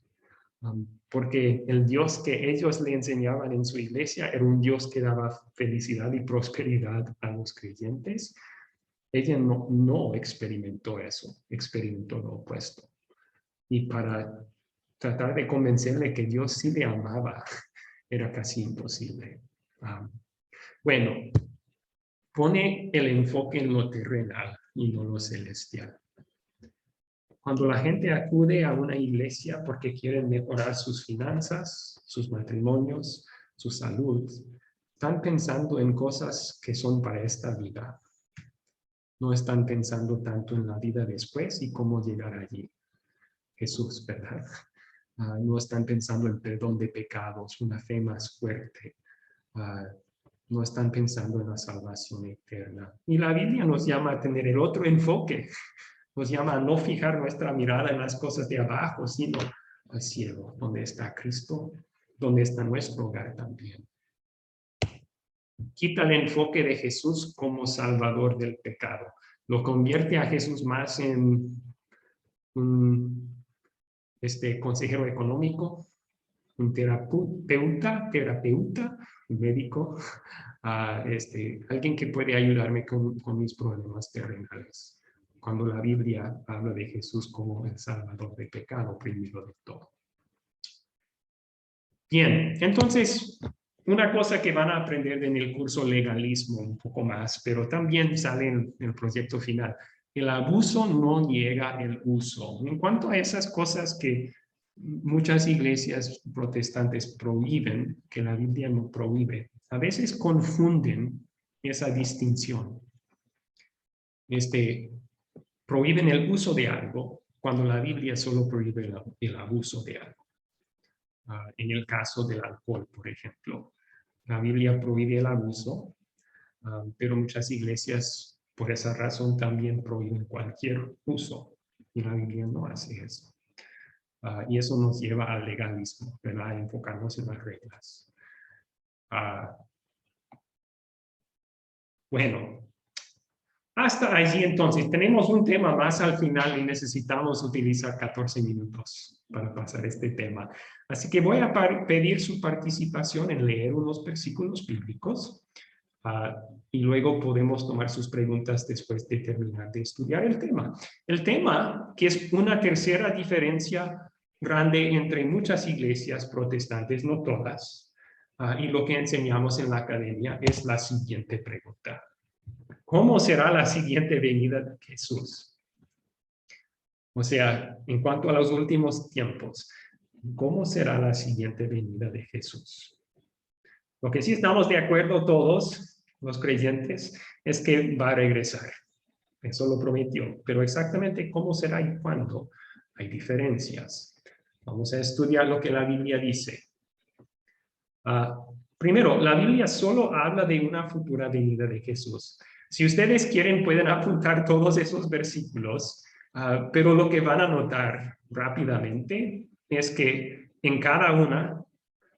[SPEAKER 1] Porque el Dios que ellos le enseñaban en su iglesia era un Dios que daba felicidad y prosperidad a los creyentes. Ella no experimentó eso, experimentó lo opuesto. Y para tratar de convencerle que Dios sí le amaba, era casi imposible. Bueno, pone el enfoque en lo terrenal y no lo celestial. Cuando la gente acude a una iglesia porque quieren mejorar sus finanzas, sus matrimonios, su salud, están pensando en cosas que son para esta vida. No están pensando tanto en la vida después y cómo llegar allí. Jesús, ¿verdad? No están pensando en perdón de pecados, una fe más fuerte. No están pensando en la salvación eterna. Y la Biblia nos llama a tener el otro enfoque. Nos llama a no fijar nuestra mirada en las cosas de abajo, sino al cielo, donde está Cristo, donde está nuestro hogar también. Quita el enfoque de Jesús como salvador del pecado. Lo convierte a Jesús más en un consejero económico, un terapeuta, un médico, alguien que puede ayudarme con mis problemas terrenales. Cuando la Biblia habla de Jesús como el salvador del pecado, primero de todo. Bien, entonces, una cosa que van a aprender en el curso legalismo un poco más, pero también sale en el proyecto final. El abuso no niega el uso. En cuanto a esas cosas que muchas iglesias protestantes prohíben, que la Biblia no prohíbe, a veces confunden esa distinción. Prohíben el uso de algo cuando la Biblia solo prohíbe el abuso de algo. En el caso del alcohol, por ejemplo, la Biblia prohíbe el abuso, pero muchas iglesias por esa razón también prohíben cualquier uso, y la Biblia no hace eso. Y eso nos lleva al legalismo, ¿verdad? A enfocarnos en las reglas. Bueno, hasta allí entonces. Tenemos un tema más al final y necesitamos utilizar 14 minutos para pasar este tema. Así que voy a pedir su participación en leer unos versículos bíblicos y luego podemos tomar sus preguntas después de terminar de estudiar el tema. El tema, que es una tercera diferencia grande entre muchas iglesias protestantes, no todas, y lo que enseñamos en la academia, es la siguiente pregunta. ¿Cómo será la siguiente venida de Jesús? O sea, en cuanto a los últimos tiempos, ¿cómo será la siguiente venida de Jesús? Lo que sí estamos de acuerdo todos, los creyentes, es que va a regresar. Eso lo prometió. Pero exactamente cómo será y cuándo, hay diferencias. Vamos a estudiar lo que la Biblia dice. Primero, la Biblia solo habla de una futura venida de Jesús. Si ustedes quieren, pueden apuntar todos esos versículos, pero lo que van a notar rápidamente es que en cada una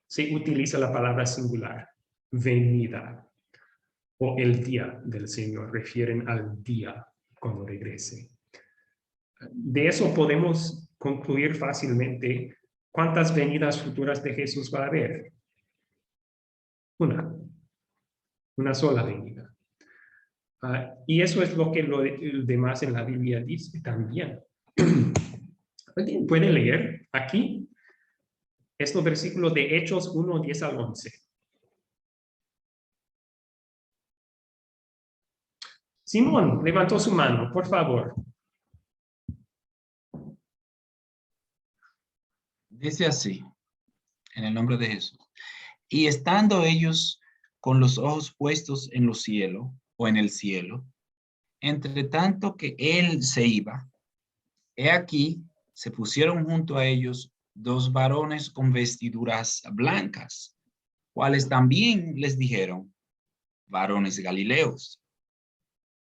[SPEAKER 1] se utiliza la palabra singular, venida, o el día del Señor, refieren al día cuando regrese. De eso podemos concluir fácilmente cuántas venidas futuras de Jesús va a haber. Una sola venida. Y eso es lo que el demás en la Biblia dice también. ¿Alguien puede leer aquí estos versículos de Hechos 1, 10 al 11? Simón levantó su mano, por favor.
[SPEAKER 8] Dice así, en el nombre de Jesús. Y estando ellos con los ojos puestos en los cielos o en el cielo, entre tanto que él se iba, he aquí, se pusieron junto a ellos dos varones con vestiduras blancas, cuales también les dijeron, varones galileos,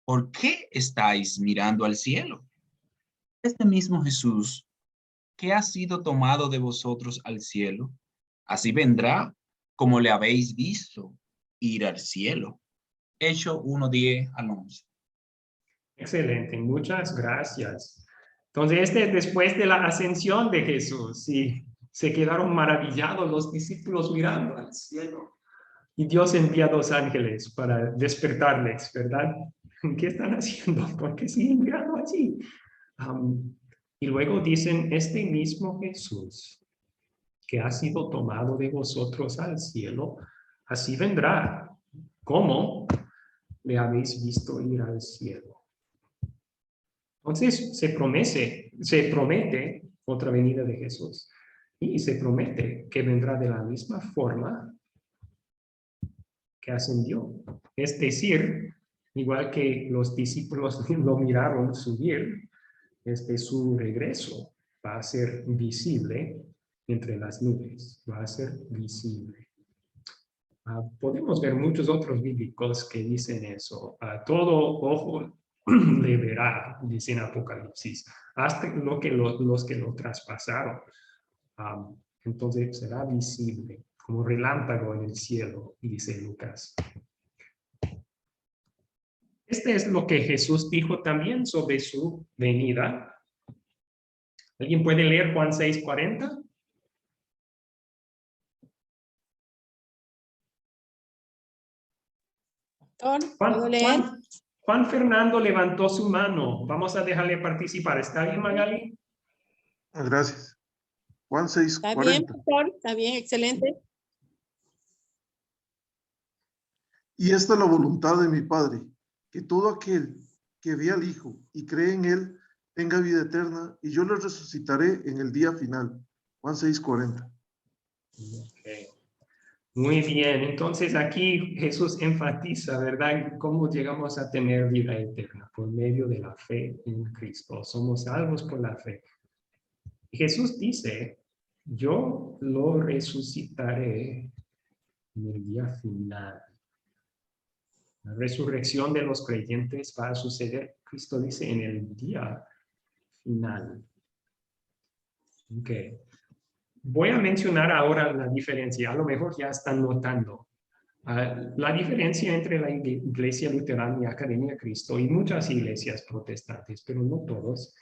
[SPEAKER 8] ¿por qué estáis mirando al cielo? Este mismo Jesús, que ha sido tomado de vosotros al cielo, así vendrá como le habéis visto ir al cielo. Hechos 1, 10 al 11.
[SPEAKER 1] Excelente, muchas gracias. Entonces, después de la ascensión de Jesús, sí, se quedaron maravillados los discípulos mirando al cielo. Y Dios envía 2 ángeles para despertarles, ¿verdad? ¿Qué están haciendo? ¿Por qué siguen mirando allí? Y luego dicen, este mismo Jesús que ha sido tomado de vosotros al cielo, así vendrá. ¿Cómo le habéis visto ir al cielo? Entonces se promete otra venida de Jesús y se promete que vendrá de la misma forma que ascendió. Es decir, igual que los discípulos lo miraron subir, su regreso va a ser visible entre las nubes, va a ser visible. Podemos ver muchos otros bíblicos que dicen eso. Todo ojo le verá, dice en Apocalipsis, hasta los que lo traspasaron. Entonces será visible como relámpago en el cielo, dice Lucas. Este es lo que Jesús dijo también sobre su venida. ¿Alguien puede leer Juan 6:40?
[SPEAKER 7] ¿Puedo leer?
[SPEAKER 1] Juan Fernando levantó su mano. Vamos a dejarle participar. ¿Está bien, Magali?
[SPEAKER 11] Gracias. Juan
[SPEAKER 7] Está bien,
[SPEAKER 11] 6:40.
[SPEAKER 7] pastor. Está bien, excelente.
[SPEAKER 11] Y esta es la voluntad de mi Padre, que todo aquel que ve al Hijo y cree en Él tenga vida eterna, y yo le resucitaré en el día final. Juan 6:40.
[SPEAKER 1] Okay. Muy bien. Entonces aquí Jesús enfatiza, ¿verdad? Cómo llegamos a tener vida eterna por medio de la fe en Cristo. Somos salvos por la fe. Jesús dice, yo lo resucitaré en el día final. La resurrección de los creyentes va a suceder, Cristo dice, en el día final. Okay. Voy a mencionar ahora la diferencia. A lo mejor ya están notando. La diferencia entre la Iglesia Luterana y Academia Cristo y muchas iglesias protestantes, pero no todos,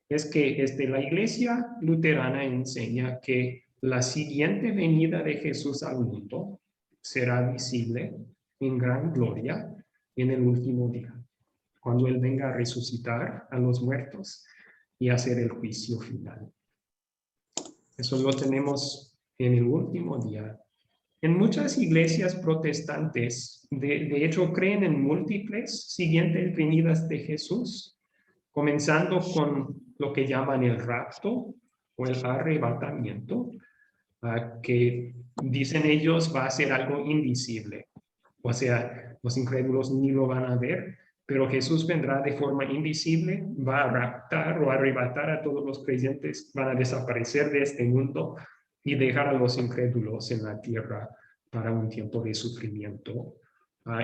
[SPEAKER 1] es que la Iglesia Luterana enseña que la siguiente venida de Jesús al mundo será visible en gran gloria en el último día, cuando Él venga a resucitar a los muertos y hacer el juicio final. Eso lo tenemos en el último día. En muchas iglesias protestantes, de hecho, creen en múltiples siguientes venidas de Jesús, comenzando con lo que llaman el rapto o el arrebatamiento, que dicen ellos va a ser algo invisible. O sea, los incrédulos ni lo van a ver, pero Jesús vendrá de forma invisible, va a raptar o arrebatar a todos los creyentes, van a desaparecer de este mundo y dejar a los incrédulos en la tierra para un tiempo de sufrimiento.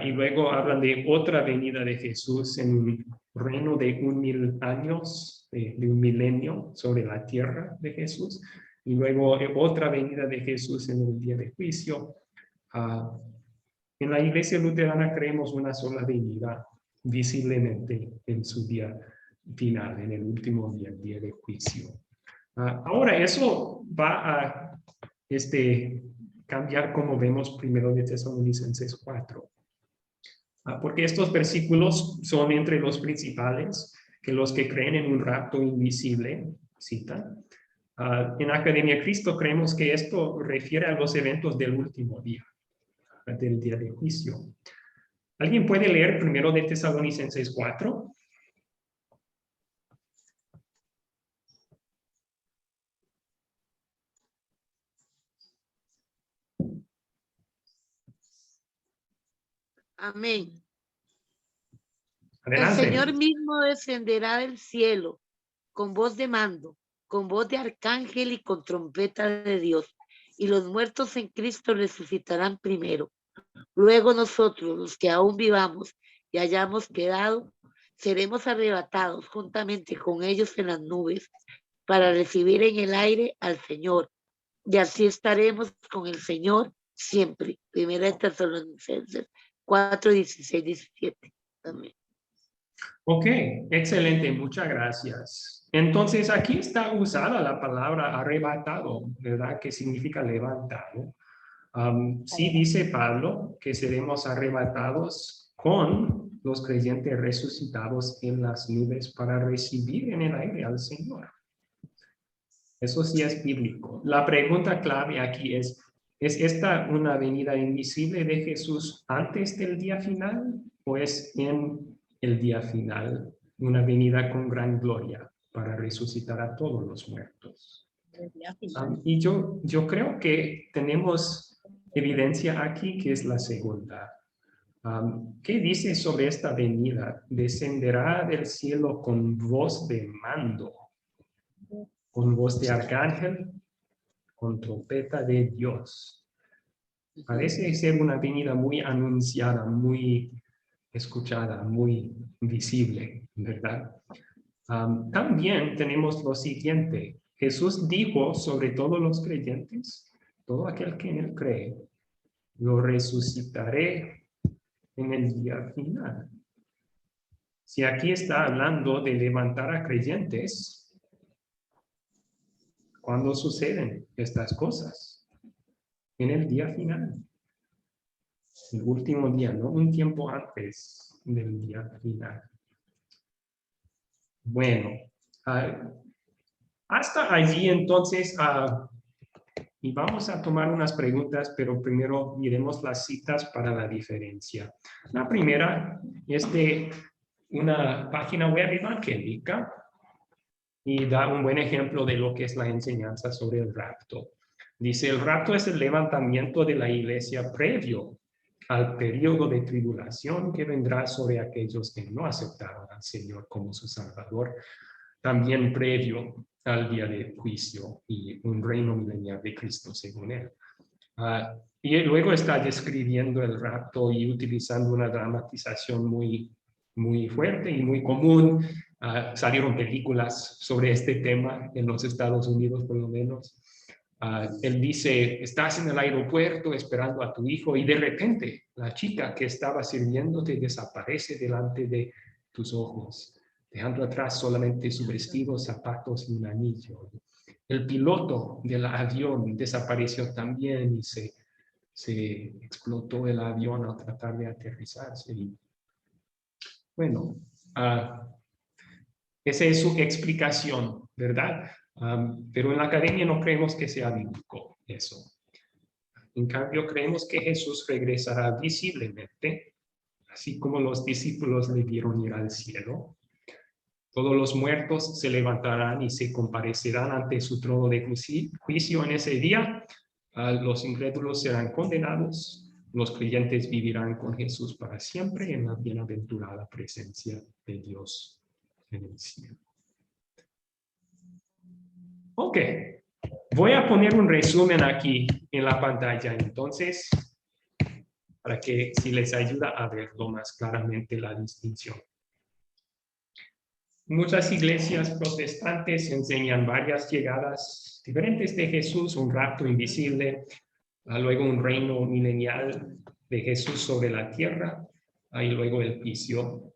[SPEAKER 1] Y luego hablan de otra venida de Jesús en un reino de 1000 años, de un milenio sobre la tierra de Jesús. Y luego otra venida de Jesús en el día de juicio. En la Iglesia Luterana creemos una sola venida, visiblemente en su día final, en el último día, el día de juicio. Ahora, eso va a cambiar como vemos primero de Tesalonicenses 4. Porque estos versículos son entre los principales, que los que creen en un rapto invisible citan. En Academia Cristo creemos que esto refiere a los eventos del último día, del día de juicio. ¿Alguien puede leer primero de Tesalonicenses 4?
[SPEAKER 2] Amén.
[SPEAKER 1] Adelante.
[SPEAKER 2] El Señor mismo descenderá del cielo con voz de mando, con voz de arcángel y con trompeta de Dios, y los muertos en Cristo resucitarán primero. Luego nosotros, los que aún vivamos y hayamos quedado, seremos arrebatados juntamente con ellos en las nubes para recibir en el aire al Señor, y así estaremos con el Señor siempre. Primera de Tesalonicenses 4, 16, 17. Amén.
[SPEAKER 1] Ok, excelente, muchas gracias. Entonces aquí está usada la palabra arrebatado, ¿verdad? Que significa levantado. Sí dice Pablo que seremos arrebatados con los creyentes resucitados en las nubes para recibir en el aire al Señor. Eso sí es bíblico. La pregunta clave aquí ¿es esta una venida invisible de Jesús antes del día final o es en el día final una venida con gran gloria para resucitar a todos los muertos? Y yo creo que tenemos evidencia aquí que es la segunda. ¿Qué dice sobre esta venida? Descenderá del cielo con voz de mando, con voz de arcángel, con trompeta de Dios. Parece ser una venida muy anunciada, muy escuchada, muy visible, ¿verdad? También tenemos lo siguiente. Jesús dijo sobre todos los creyentes, todo aquel que en él cree, lo resucitaré en el día final. Si aquí está hablando de levantar a creyentes, ¿cuándo suceden estas cosas? En el día final. El último día, no un tiempo antes del día final. Bueno, hasta allí entonces, y vamos a tomar unas preguntas, pero primero miremos las citas para la diferencia. La primera es de una página web evangélica y da un buen ejemplo de lo que es la enseñanza sobre el rapto. Dice, el rapto es el levantamiento de la iglesia previo al periodo de tribulación que vendrá sobre aquellos que no aceptaron al Señor como su Salvador, también previo al día de juicio y un reino milenial de Cristo según él. Y luego está describiendo el rapto y utilizando una dramatización muy fuerte y muy común. Salieron películas sobre este tema en los Estados Unidos por lo menos. Él dice, estás en el aeropuerto esperando a tu hijo y de repente la chica que estaba sirviéndote desaparece delante de tus ojos, dejando atrás solamente su vestido, zapatos y un anillo. El piloto del avión desapareció también y se explotó el avión al tratar de aterrizarse. Y, bueno, esa es su explicación, ¿verdad? Pero en la academia no creemos que sea bíblico eso. En cambio, creemos que Jesús regresará visiblemente, así como los discípulos le vieron ir al cielo. Todos los muertos se levantarán y se comparecerán ante su trono de juicio en ese día. Los incrédulos serán condenados. Los creyentes vivirán con Jesús para siempre en la bienaventurada presencia de Dios en el cielo. Ok, voy a poner un resumen aquí en la pantalla, entonces, para que si les ayuda a verlo más claramente la distinción. Muchas iglesias protestantes enseñan varias llegadas diferentes de Jesús, un rapto invisible, luego un reino milenial de Jesús sobre la tierra, y luego el juicio.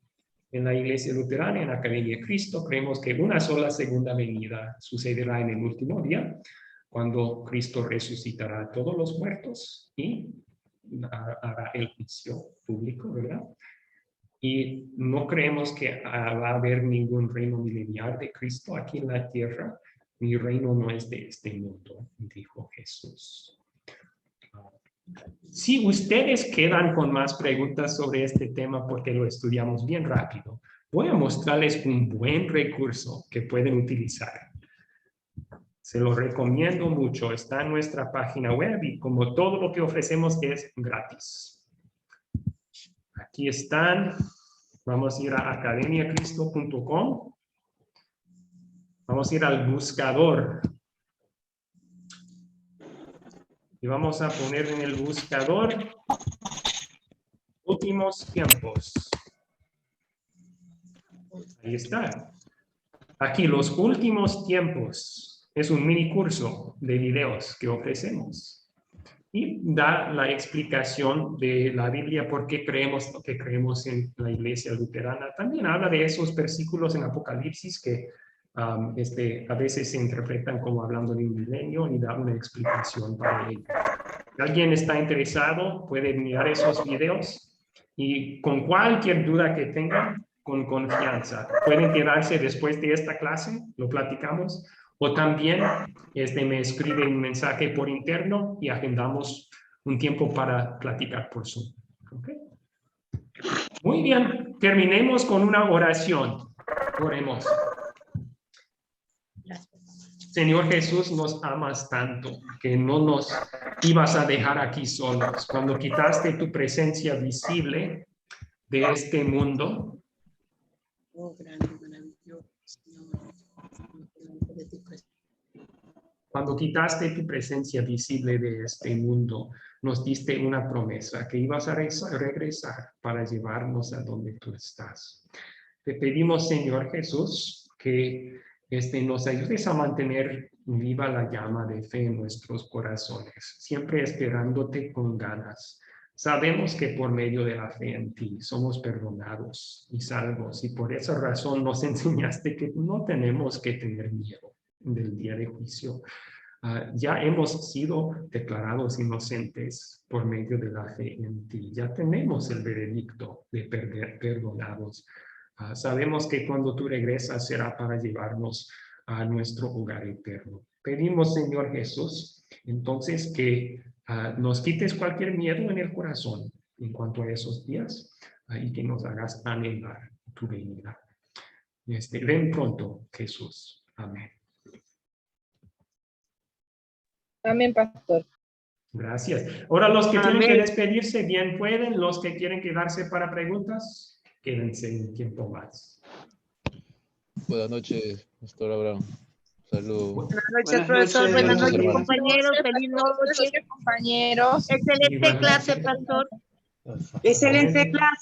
[SPEAKER 1] En la Iglesia Luterana, en la Academia de Cristo, creemos que una sola segunda venida sucederá en el último día, cuando Cristo resucitará a todos los muertos y hará el juicio público, ¿verdad? Y no creemos que va a haber ningún reino milenial de Cristo aquí en la tierra. Mi reino no es de este mundo, dijo Jesús. Si ustedes quedan con más preguntas sobre este tema porque lo estudiamos bien rápido, voy a mostrarles un buen recurso que pueden utilizar. Se lo recomiendo mucho. Está en nuestra página web y como todo lo que ofrecemos es gratis. Aquí están. Vamos a ir a academiacristo.com. Vamos a ir al buscador. Y vamos a poner en el buscador últimos tiempos. Ahí está. Aquí los últimos tiempos. Es un mini curso de videos que ofrecemos. Y da la explicación de la Biblia, por qué creemos lo que creemos en la Iglesia Luterana. También habla de esos versículos en Apocalipsis que a veces se interpretan como hablando de un milenio y da una explicación para ello. Si alguien está interesado, puede mirar esos videos y con cualquier duda que tengan, con confianza, pueden quedarse después de esta clase, lo platicamos, o también me escriben un mensaje por interno y agendamos un tiempo para platicar por Zoom. ¿Okay? Muy bien, terminemos con una oración. Oremos. Señor Jesús, nos amas tanto que no nos ibas a dejar aquí solos. Cuando quitaste tu presencia visible de este mundo, cuando quitaste tu presencia visible de este mundo, nos diste una promesa que ibas a regresar para llevarnos a donde tú estás. Te pedimos, Señor Jesús, que nos ayudes a mantener viva la llama de fe en nuestros corazones, siempre esperándote con ganas. Sabemos que por medio de la fe en ti somos perdonados y salvos, y por esa razón nos enseñaste que no tenemos que tener miedo del día de juicio. Ya hemos sido declarados inocentes por medio de la fe en ti. Ya tenemos el veredicto de perdonados. Sabemos que cuando tú regresas será para llevarnos a nuestro hogar eterno. Pedimos, Señor Jesús, entonces que nos quites cualquier miedo en el corazón en cuanto a esos días y que nos hagas anhelar tu venida. Ven pronto, Jesús. Amén.
[SPEAKER 12] Amén, pastor.
[SPEAKER 1] Gracias. Ahora los que tienen que
[SPEAKER 2] Amén.
[SPEAKER 1] despedirse, bien pueden. Los que quieren quedarse para preguntas, quédense un tiempo más.
[SPEAKER 9] Buenas noches, Pastor Abraham. Saludos.
[SPEAKER 2] Buenas noches, profesor. Buenas noches, compañeros. Feliz noche.
[SPEAKER 12] Compañeros.
[SPEAKER 2] Excelente clase, pastor.
[SPEAKER 5] Excelente clase.